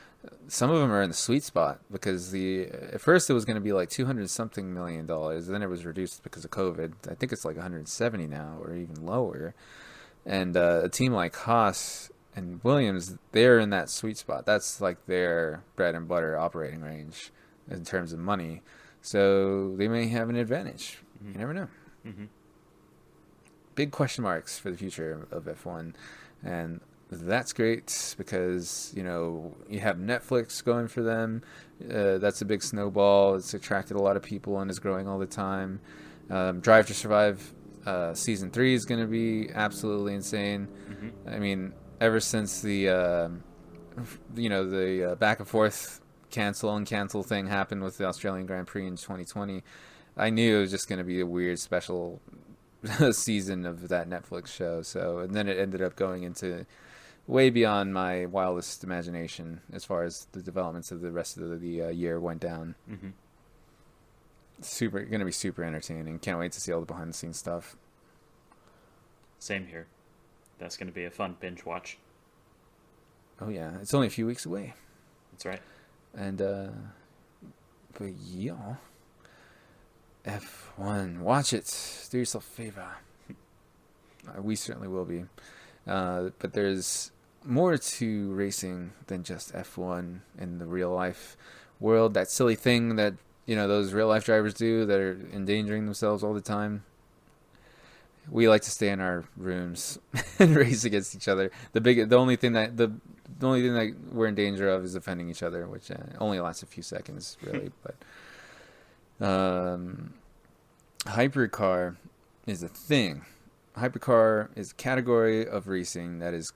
some of them are in the sweet spot, because at first it was going to be like $200-something million, then it was reduced because of COVID. I think it's like 170 now, or even lower. And a team like Haas and Williams, they're in that sweet spot. That's like their bread and butter operating range in terms of money, so they may have an advantage. You never know. Big question marks for the future of F1, and that's great because you have Netflix going for them. That's a big snowball. It's attracted a lot of people and is growing all the time. Drive to Survive season 3 is going to be absolutely insane. Ever since the back and forth cancel thing happened with the Australian Grand Prix in 2020, I knew it was just going to be a weird special season of that Netflix show. And then it ended up going into way beyond my wildest imagination as far as the developments of the rest of the year went down. Going to be super entertaining. Can't wait to see all the behind the scenes stuff. Same here. That's going to be a fun binge watch. Oh yeah, it's only a few weeks away. That's right. And but yeah, F1, watch it. Do yourself a favor. We certainly will be. But there's more to racing than just F1 in the real life world. That silly thing that those real life drivers do that are endangering themselves all the time. We like to stay in our rooms and race against each other. The only thing that we're in danger of is offending each other, which only lasts a few seconds, really. But hypercar is a thing. Hypercar is a category of racing that is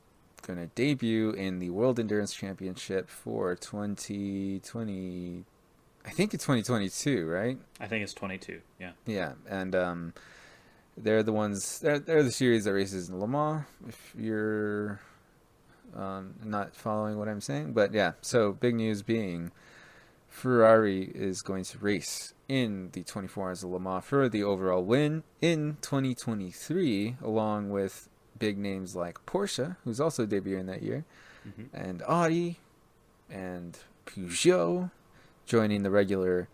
going to debut in the World Endurance Championship for 2020. I think it's 2022, right? I think it's 22. Yeah. Yeah, and they're the ones. They're the series that races in Le Mans. If you're not following what I'm saying, but yeah. So big news being, Ferrari is going to race in the 24 Hours of Le Mans for the overall win in 2023, along with big names like Porsche, who's also debuting that year, and Audi, and Peugeot, joining the regular,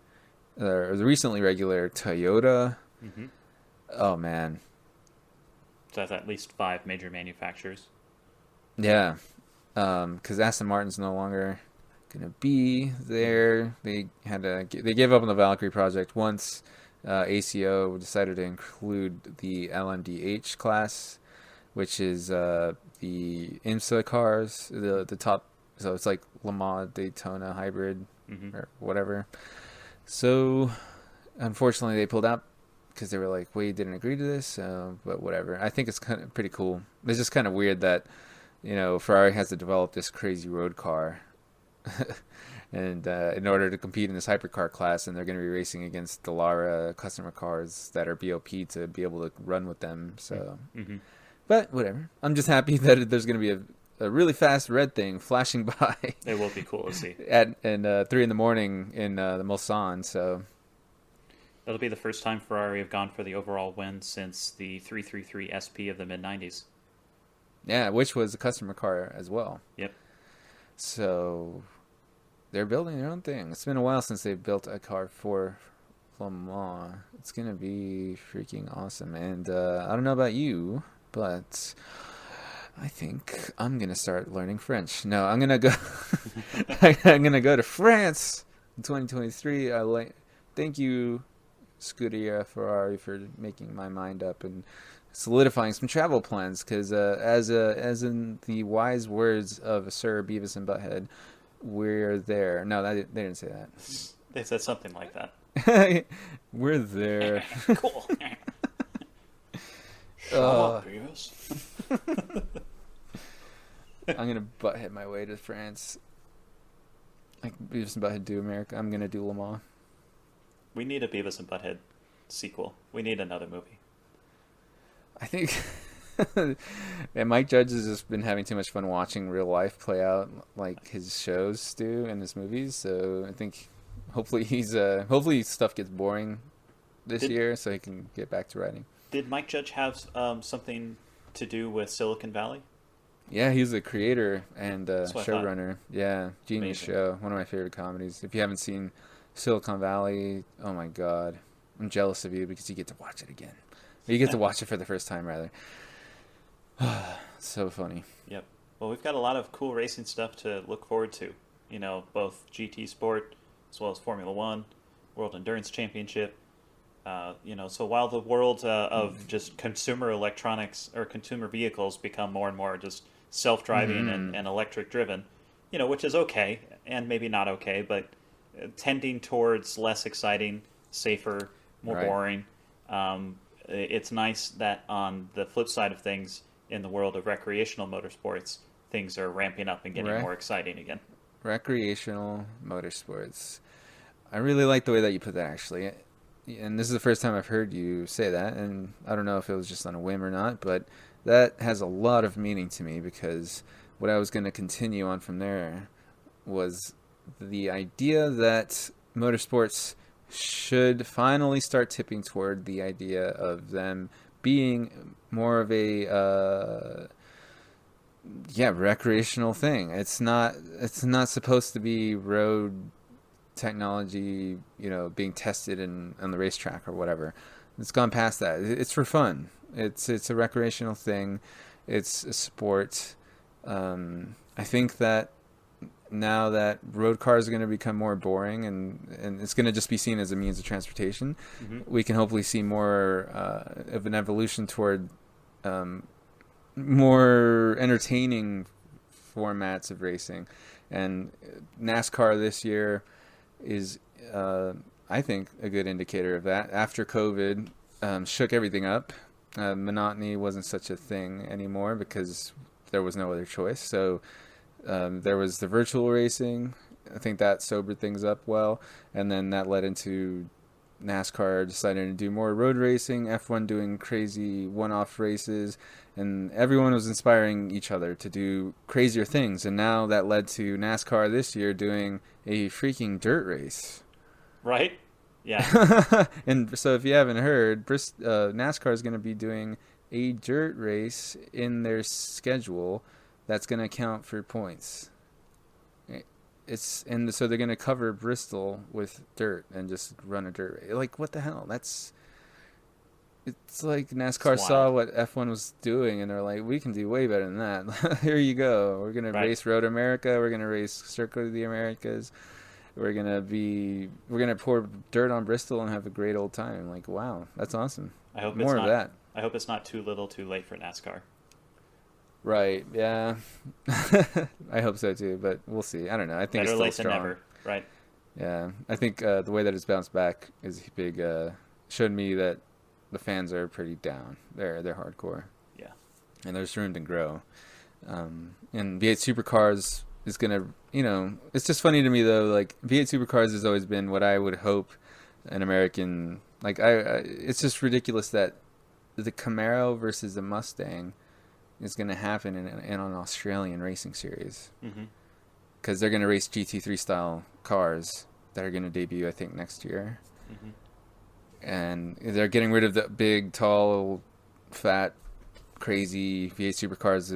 or the recently regular Toyota. Oh man! So that's at least 5 major manufacturers. Yeah, because Aston Martin's no longer gonna be there. They gave up on the Valkyrie project once ACO decided to include the LMDH class, which is the IMSA cars, the top. So it's like Le Mans Daytona hybrid or whatever. So unfortunately, they pulled out because they were like, we didn't agree to this. But whatever. I think it's kind of pretty cool. It's just kind of weird that Ferrari has to develop this crazy road car. And in order to compete in this hypercar class, and they're going to be racing against the Lara customer cars that are BOP to be able to run with them. So, but whatever. I'm just happy that there's going to be a really fast red thing flashing by. It will be cool to see. At 3 in the morning in the Mulsanne, so... That'll be the first time Ferrari have gone for the overall win since the 333 SP of the mid-90s. Yeah, which was a customer car as well. Yep. So they're building their own thing. It's been a while since they've built a car for Le Mans. It's going to be freaking awesome. And I don't know about you, but I think I'm going to start learning French. No, I'm going to go I'm going to go to France in 2023. Thank you, Scuderia Ferrari, for making my mind up and solidifying some travel plans, because as in the wise words of Sir Beavis and Butthead, we're there. No, they didn't say that. They said something like that. We're there. Cool. Shut up, Beavis. I'm gonna butthead my way to France. Like Beavis and Butthead do America. I'm gonna do Le Mans. We need a Beavis and Butthead sequel. We need another movie. I think and Mike Judge has just been having too much fun watching real life play out like his shows do and his movies. So I think hopefully hopefully stuff gets boring this year so he can get back to writing. Did Mike Judge have something to do with Silicon Valley? Yeah, he's the creator and showrunner. Yeah, genius Amazing. show. One of my favorite comedies. If you haven't seen Silicon Valley, oh my God, I'm jealous of you because you get to watch it again. You get to watch it for the first time, rather. So funny. Yep. Well, we've got a lot of cool racing stuff to look forward to. You know, both GT Sport as well as Formula One, World Endurance Championship. You know, so while the world of just consumer electronics or consumer vehicles become more and more just self-driving and electric-driven, you know, which is okay and maybe not okay, but tending towards less exciting, safer, more boring. It's nice that on the flip side of things, in the world of recreational motorsports, things are ramping up and getting more exciting again. Recreational motorsports. I really like the way that you put that, actually. And this is the first time I've heard you say that, and I don't know if it was just on a whim or not, but that has a lot of meaning to me, because what I was going to continue on from there was the idea that motorsports should finally start tipping toward the idea of them being more of a recreational thing. It's not supposed to be road technology, you know, being tested on the racetrack or whatever. It's gone past that. It's for fun. It's a recreational thing. It's a sport. I think that now that road cars are going to become more boring and it's going to just be seen as a means of transportation, we can hopefully see more of an evolution toward more entertaining formats of racing. And NASCAR this year is, I think, a good indicator of that. After COVID shook everything up, monotony wasn't such a thing anymore because there was no other choice. So there was the virtual racing. I think that sobered things up well. And then that led into NASCAR deciding to do more road racing, F1 doing crazy one-off races, and everyone was inspiring each other to do crazier things. And now that led to NASCAR this year doing a freaking dirt race. Right? Yeah. And so if you haven't heard, NASCAR is going to be doing a dirt race in their schedule that's going to count for points. So they're going to cover Bristol with dirt and just run a dirt race. Like, what the hell? It's like NASCAR saw what F1 was doing, and they're like, we can do way better than that. Here you go. We're going to race Road America. We're going to race Circuit of the Americas. We're going to pour dirt on Bristol and have a great old time. Like, wow, that's awesome. I hope more of that. I hope it's not too little too late for NASCAR. Right, yeah. I hope so too, but we'll see. I don't know. I think Better it's late still than strong. never, right? Yeah, I think the way that it's bounced back is big. Showed me that the fans are pretty down. They're hardcore. Yeah, and there's room to grow. And V8 Supercars is gonna, it's just funny to me though. Like V8 Supercars has always been what I would hope an American it's just ridiculous that the Camaro versus the Mustang is going to happen in an Australian racing series. Mm-hmm. Because they're going to race GT3 style cars that are going to debut, I think, next year. Mm-hmm. And they're getting rid of the big, tall, fat, crazy V8 supercars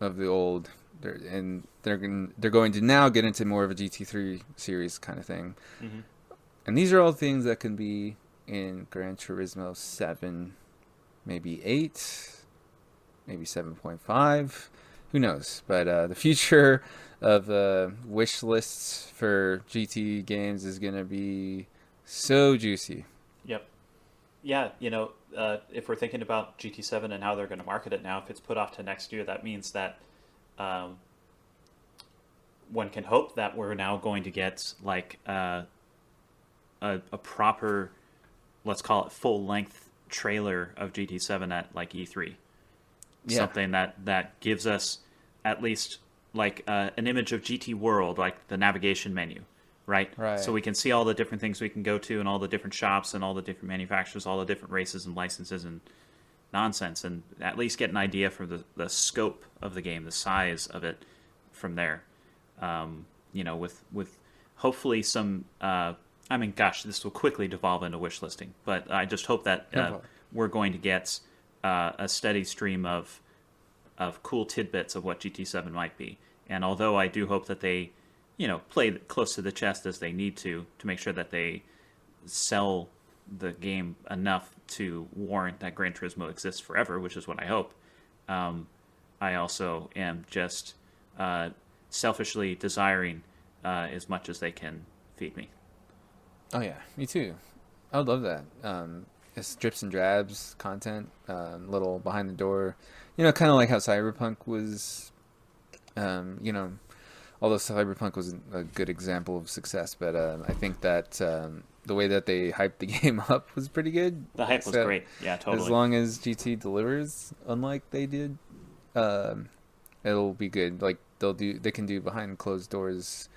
of the old. They're going to now get into more of a GT3 series kind of thing. Mm-hmm. And these are all things that can be in Gran Turismo 7, maybe 8, maybe 7.5. Who knows? But the future of wish lists for GT games is going to be so juicy. Yep. Yeah, if we're thinking about GT7 and how they're going to market it now, if it's put off to next year, that means that one can hope that we're now going to get like a proper, let's call it full-length trailer of GT7 at like E3. Yeah. Something that gives us at least like an image of GT World, like the navigation menu, right? So we can see all the different things we can go to and all the different shops and all the different manufacturers, all the different races and licenses and nonsense, and at least get an idea for the scope of the game, the size of it from there. With hopefully some... this will quickly devolve into wish listing, but I just hope that we're going to get a steady stream of cool tidbits of what GT7 might be. And although I do hope that they, play close to the chest as they need to make sure that they sell the game enough to warrant that Gran Turismo exists forever, which is what I hope. I also am just selfishly desiring as much as they can feed me. Oh yeah, me too. I would love that. It's drips and drabs content, little behind the door. Kind of like how Cyberpunk was. Although Cyberpunk was a good example of success, but I think that the way that they hyped the game up was pretty good. The hype was great. Yeah, totally. As long as GT delivers, unlike they did, it'll be good. Like they can do behind closed doors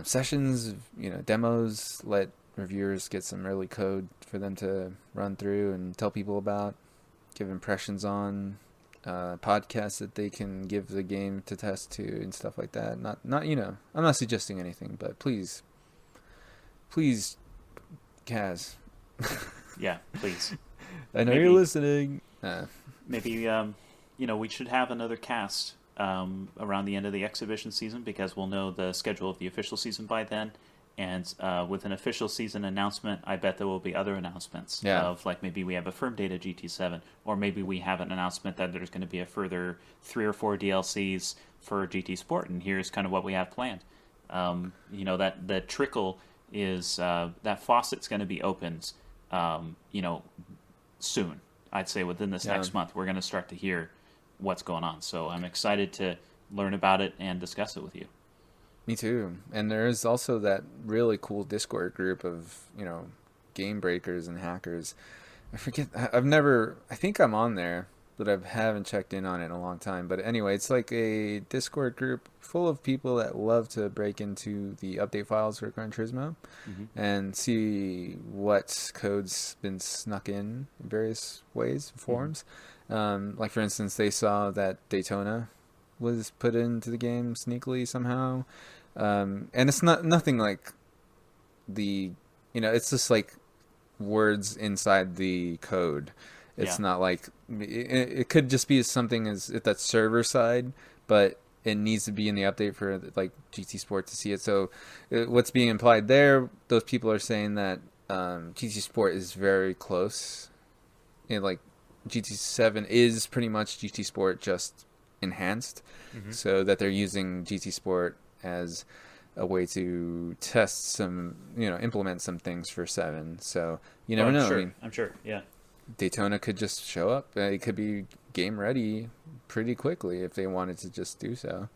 sessions, demos, let reviewers get some early code for them to run through and tell people about, give impressions on, podcasts that they can give the game to test to and stuff like that. Not I'm not suggesting anything, but please, Kaz. Yeah, please. I know you're listening. Maybe we should have another cast around the end of the exhibition season, because we'll know the schedule of the official season by then. And with an official season announcement, I bet there will be other announcements of, like, maybe we have a firm date of GT7, or maybe we have an announcement that there's going to be a further 3 or 4 DLCs for GT Sport, and here's kind of what we have planned. That the trickle is that faucet's going to be opened, soon. I'd say within this next month, we're going to start to hear what's going on. So I'm excited to learn about it and discuss it with you. Me too. And there is also that really cool Discord group of, game breakers and hackers. I think I'm on there, but I haven't checked in on it in a long time. But anyway, it's like a Discord group full of people that love to break into the update files for Gran Turismo and see what code's been snuck in various ways, forms. Like, for instance, they saw that Daytona was put into the game sneakily somehow. And it's nothing like it's just like words inside the code. It's not like, it could just be something as if that's server side, but it needs to be in the update for like GT Sport to see it. So what's being implied there, those people are saying that GT Sport is very close. Like GT7 is pretty much GT Sport just enhanced, so that they're using GT Sport as a way to test some, implement some things for 7. So you never know. Sure. I'm sure. Yeah. Daytona could just show up. It could be game ready pretty quickly if they wanted to just do so.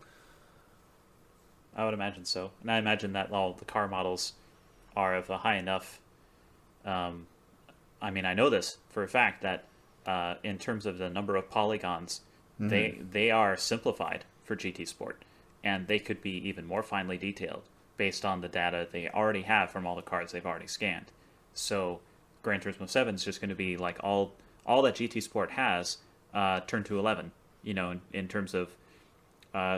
I would imagine so. And I imagine that all the car models are of a high enough... I know this for a fact that in terms of the number of polygons, they are simplified for GT Sport. And they could be even more finely detailed based on the data they already have from all the cars they've already scanned. So Gran Turismo 7 is just going to be like all that GT Sport has turned to 11 in terms of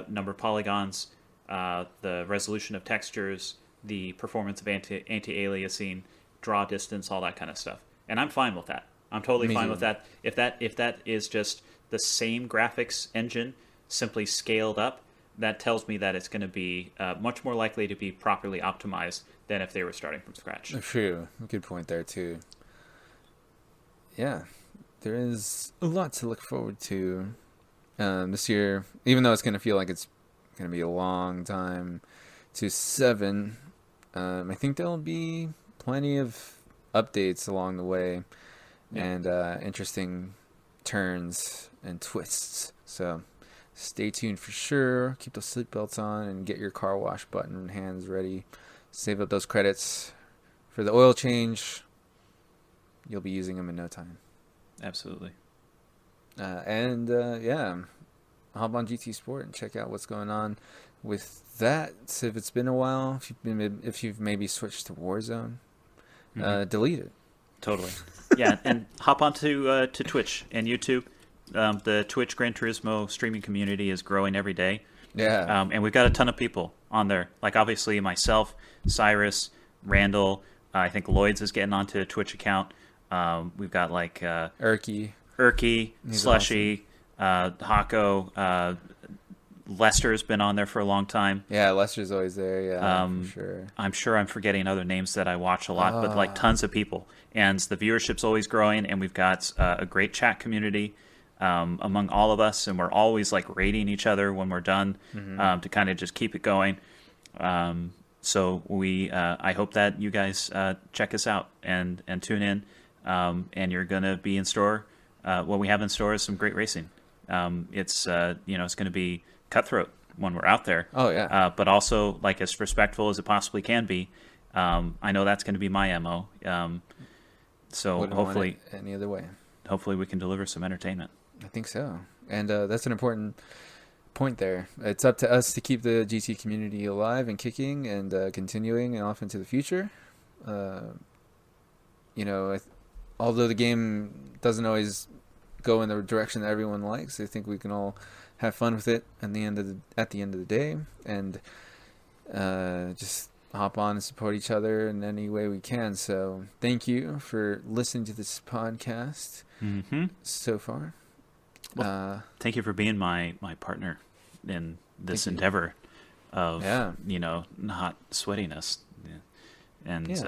number of polygons, the resolution of textures, the performance of anti-aliasing, draw distance, all that kind of stuff. And I'm fine with that. I'm totally fine with that. If that is just the same graphics engine simply scaled up, that tells me that it's going to be much more likely to be properly optimized than if they were starting from scratch. True. Good point there, too. Yeah, there is a lot to look forward to this year, even though it's going to feel like it's going to be a long time to 7. I think there'll be plenty of updates along the way and interesting turns and twists. So stay tuned for sure. Keep those seatbelts on and get your car wash button hands ready. Save up those credits for the oil change. You'll be using them in no time. Absolutely. Hop on GT Sport and check out what's going on with that. So if it's been a while, if you've maybe switched to Warzone, delete it. Totally. Yeah, and hop onto to Twitch and YouTube. The Twitch Gran Turismo streaming community is growing every day. Yeah. And we've got a ton of people on there. Like, obviously, myself, Cyrus, Randall, I think Lloyd's is getting onto a Twitch account. We've got, like... Erky, Slushy, awesome. Hako, Lester's been on there for a long time. Yeah, Lester's always there, yeah, for sure. I'm sure I'm forgetting other names that I watch a lot, but, like, tons of people. And the viewership's always growing, and we've got a great chat community among all of us, and we're always like rating each other when we're done to kind of just keep it going. So I hope that you guys check us out and tune in, and you're gonna be in store. What we have in store is some great racing. It's it's gonna be cutthroat when we're out there. Oh yeah. But also like as respectful as it possibly can be. I know that's going to be my MO. So Wouldn't hopefully want it any other way. Hopefully we can deliver some entertainment. I think so. And that's an important point there. It's up to us to keep the GT community alive and kicking and continuing and off into the future. Although the game doesn't always go in the direction that everyone likes, I think we can all have fun with it at the end of the day, and just hop on and support each other in any way we can. So thank you for listening to this podcast so far. Well, thank you for being my partner in this endeavor of not sweating us. And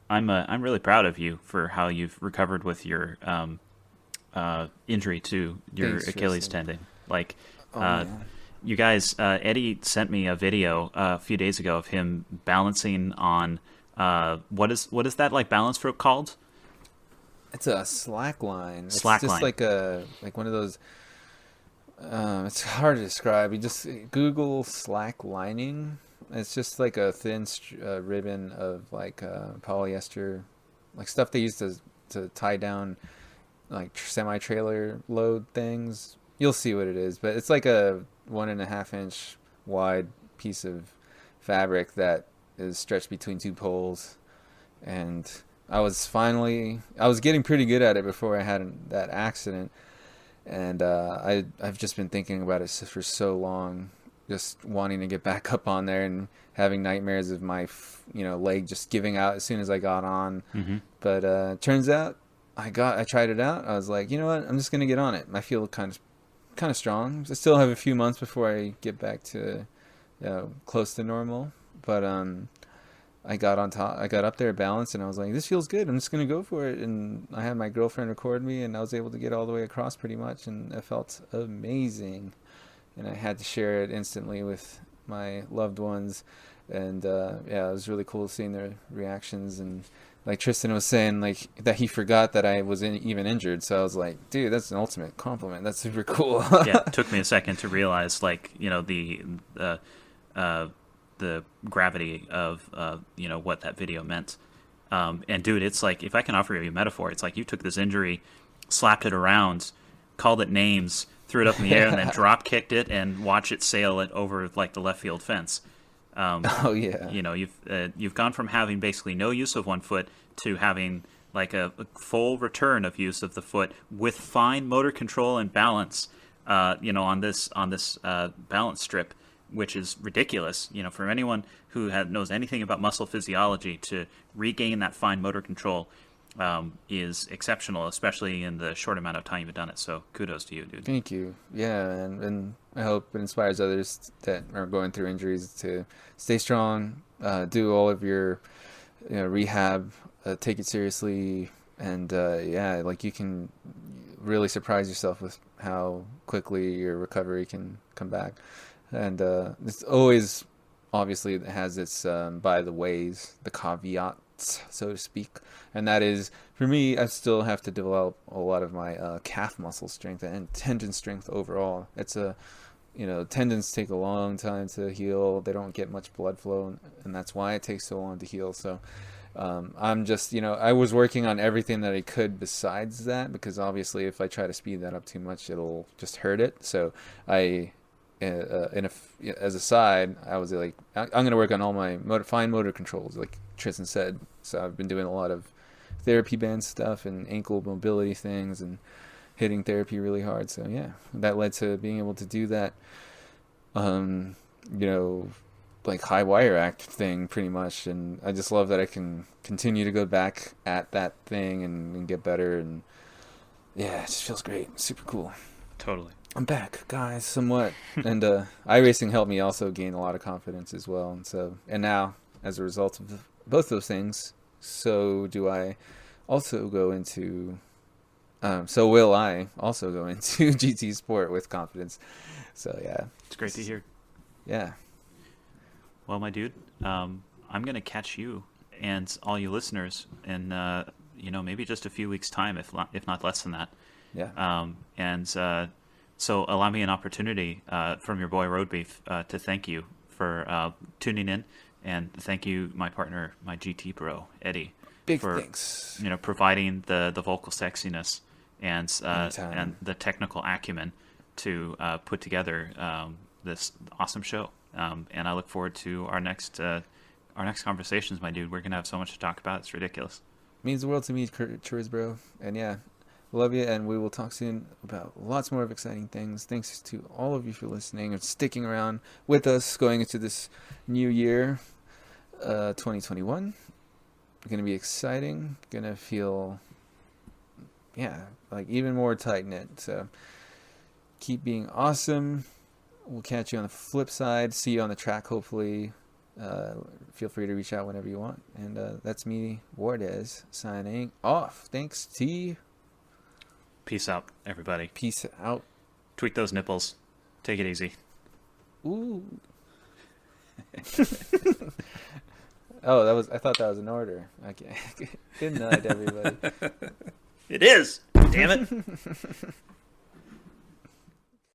I'm really proud of you for how you've recovered with your injury to your Achilles tendon. Like, you guys, Eddie sent me a video a few days ago of him balancing on what is that like balance stroke called? It's a slack line. It's slack just line. like one of those. It's hard to describe. You just Google slack lining. It's just like a thin ribbon of polyester, like stuff they use to tie down like semi-trailer load things. You'll see what it is, but it's like a 1.5 inch wide piece of fabric that is stretched between two poles. And I was getting pretty good at it before I had that accident. And I've just been thinking about it for so long, just wanting to get back up on there and having nightmares of my leg just giving out as soon as I got on. But turns out I tried it out. I was like, you know what, I'm just gonna get on it. I feel kind of strong. I still have a few months before I get back to close to normal, but I got on top. I got up there balanced, and I was like, this feels good. I'm just gonna go for it. And I had my girlfriend record me, and I was able to get all the way across pretty much, and it felt amazing. And I had to share it instantly with my loved ones, and it was really cool seeing their reactions. And like Tristan was saying, like that he forgot that I was even injured. So I was like, dude, that's an ultimate compliment. That's super cool. Yeah, it took me a second to realize, like, the gravity of what that video meant. And dude, it's like, if I can offer you a metaphor, it's like you took this injury, slapped it around, called it names, threw it up in the air, and then drop kicked it and watch it sail it over like the left field fence. Oh yeah. You've gone from having basically no use of one foot to having like a full return of use of the foot with fine motor control and balance, on this balance strip, which is ridiculous. For anyone who knows anything about muscle physiology, to regain that fine motor control is exceptional, especially in the short amount of time you've done it. So kudos to you, dude. Thank you. Yeah, and I hope it inspires others that are going through injuries to stay strong, do all of your rehab, take it seriously, and like you can really surprise yourself with how quickly your recovery can come back. And it's always, obviously, it has its by the ways, the caveats, so to speak. And that is, for me, I still have to develop a lot of my calf muscle strength and tendon strength overall. It's tendons take a long time to heal. They don't get much blood flow, and that's why it takes so long to heal. So I'm just, I was working on everything that I could besides that, because obviously if I try to speed that up too much, it'll just hurt it. So as a side, I was like, I'm going to work on all my fine motor controls, like Tristan said. So I've been doing a lot of therapy band stuff and ankle mobility things and hitting therapy really hard. So yeah, that led to being able to do that, like high wire act thing pretty much. And I just love that I can continue to go back at that thing and get better. And yeah, it just feels great. Super cool. Totally. I'm back, guys, somewhat. And iRacing helped me also gain a lot of confidence as well. And now, as a result of both those things, so do I also go into... so will I also go into GT Sport with confidence. So, yeah. It's great to hear. Yeah. Well, my dude, I'm going to catch you and all you listeners in, maybe just a few weeks' time, if not less than that. Yeah. So allow me an opportunity from your boy Roadbeef to thank you for tuning in, and thank you, my partner, my GT bro, Eddie. Big for, thanks. Providing the vocal sexiness and Anytime. the technical acumen to put together this awesome show. And I look forward to our next conversations, my dude. We're gonna have so much to talk about. It's ridiculous. Means the world to me, Turisbro. And yeah, love you, and we will talk soon about lots more of exciting things. Thanks to all of you for listening and sticking around with us going into this new year, 2021. Going to be exciting. Going to feel, like even more tight-knit. So keep being awesome. We'll catch you on the flip side. See you on the track, hopefully. Feel free to reach out whenever you want. And that's me, Wardez, signing off. Thanks, T. Peace out, everybody. Peace out. Tweak those nipples. Take it easy. Ooh. Oh, I thought that was an order. Okay. Good night, everybody. It is. Damn it.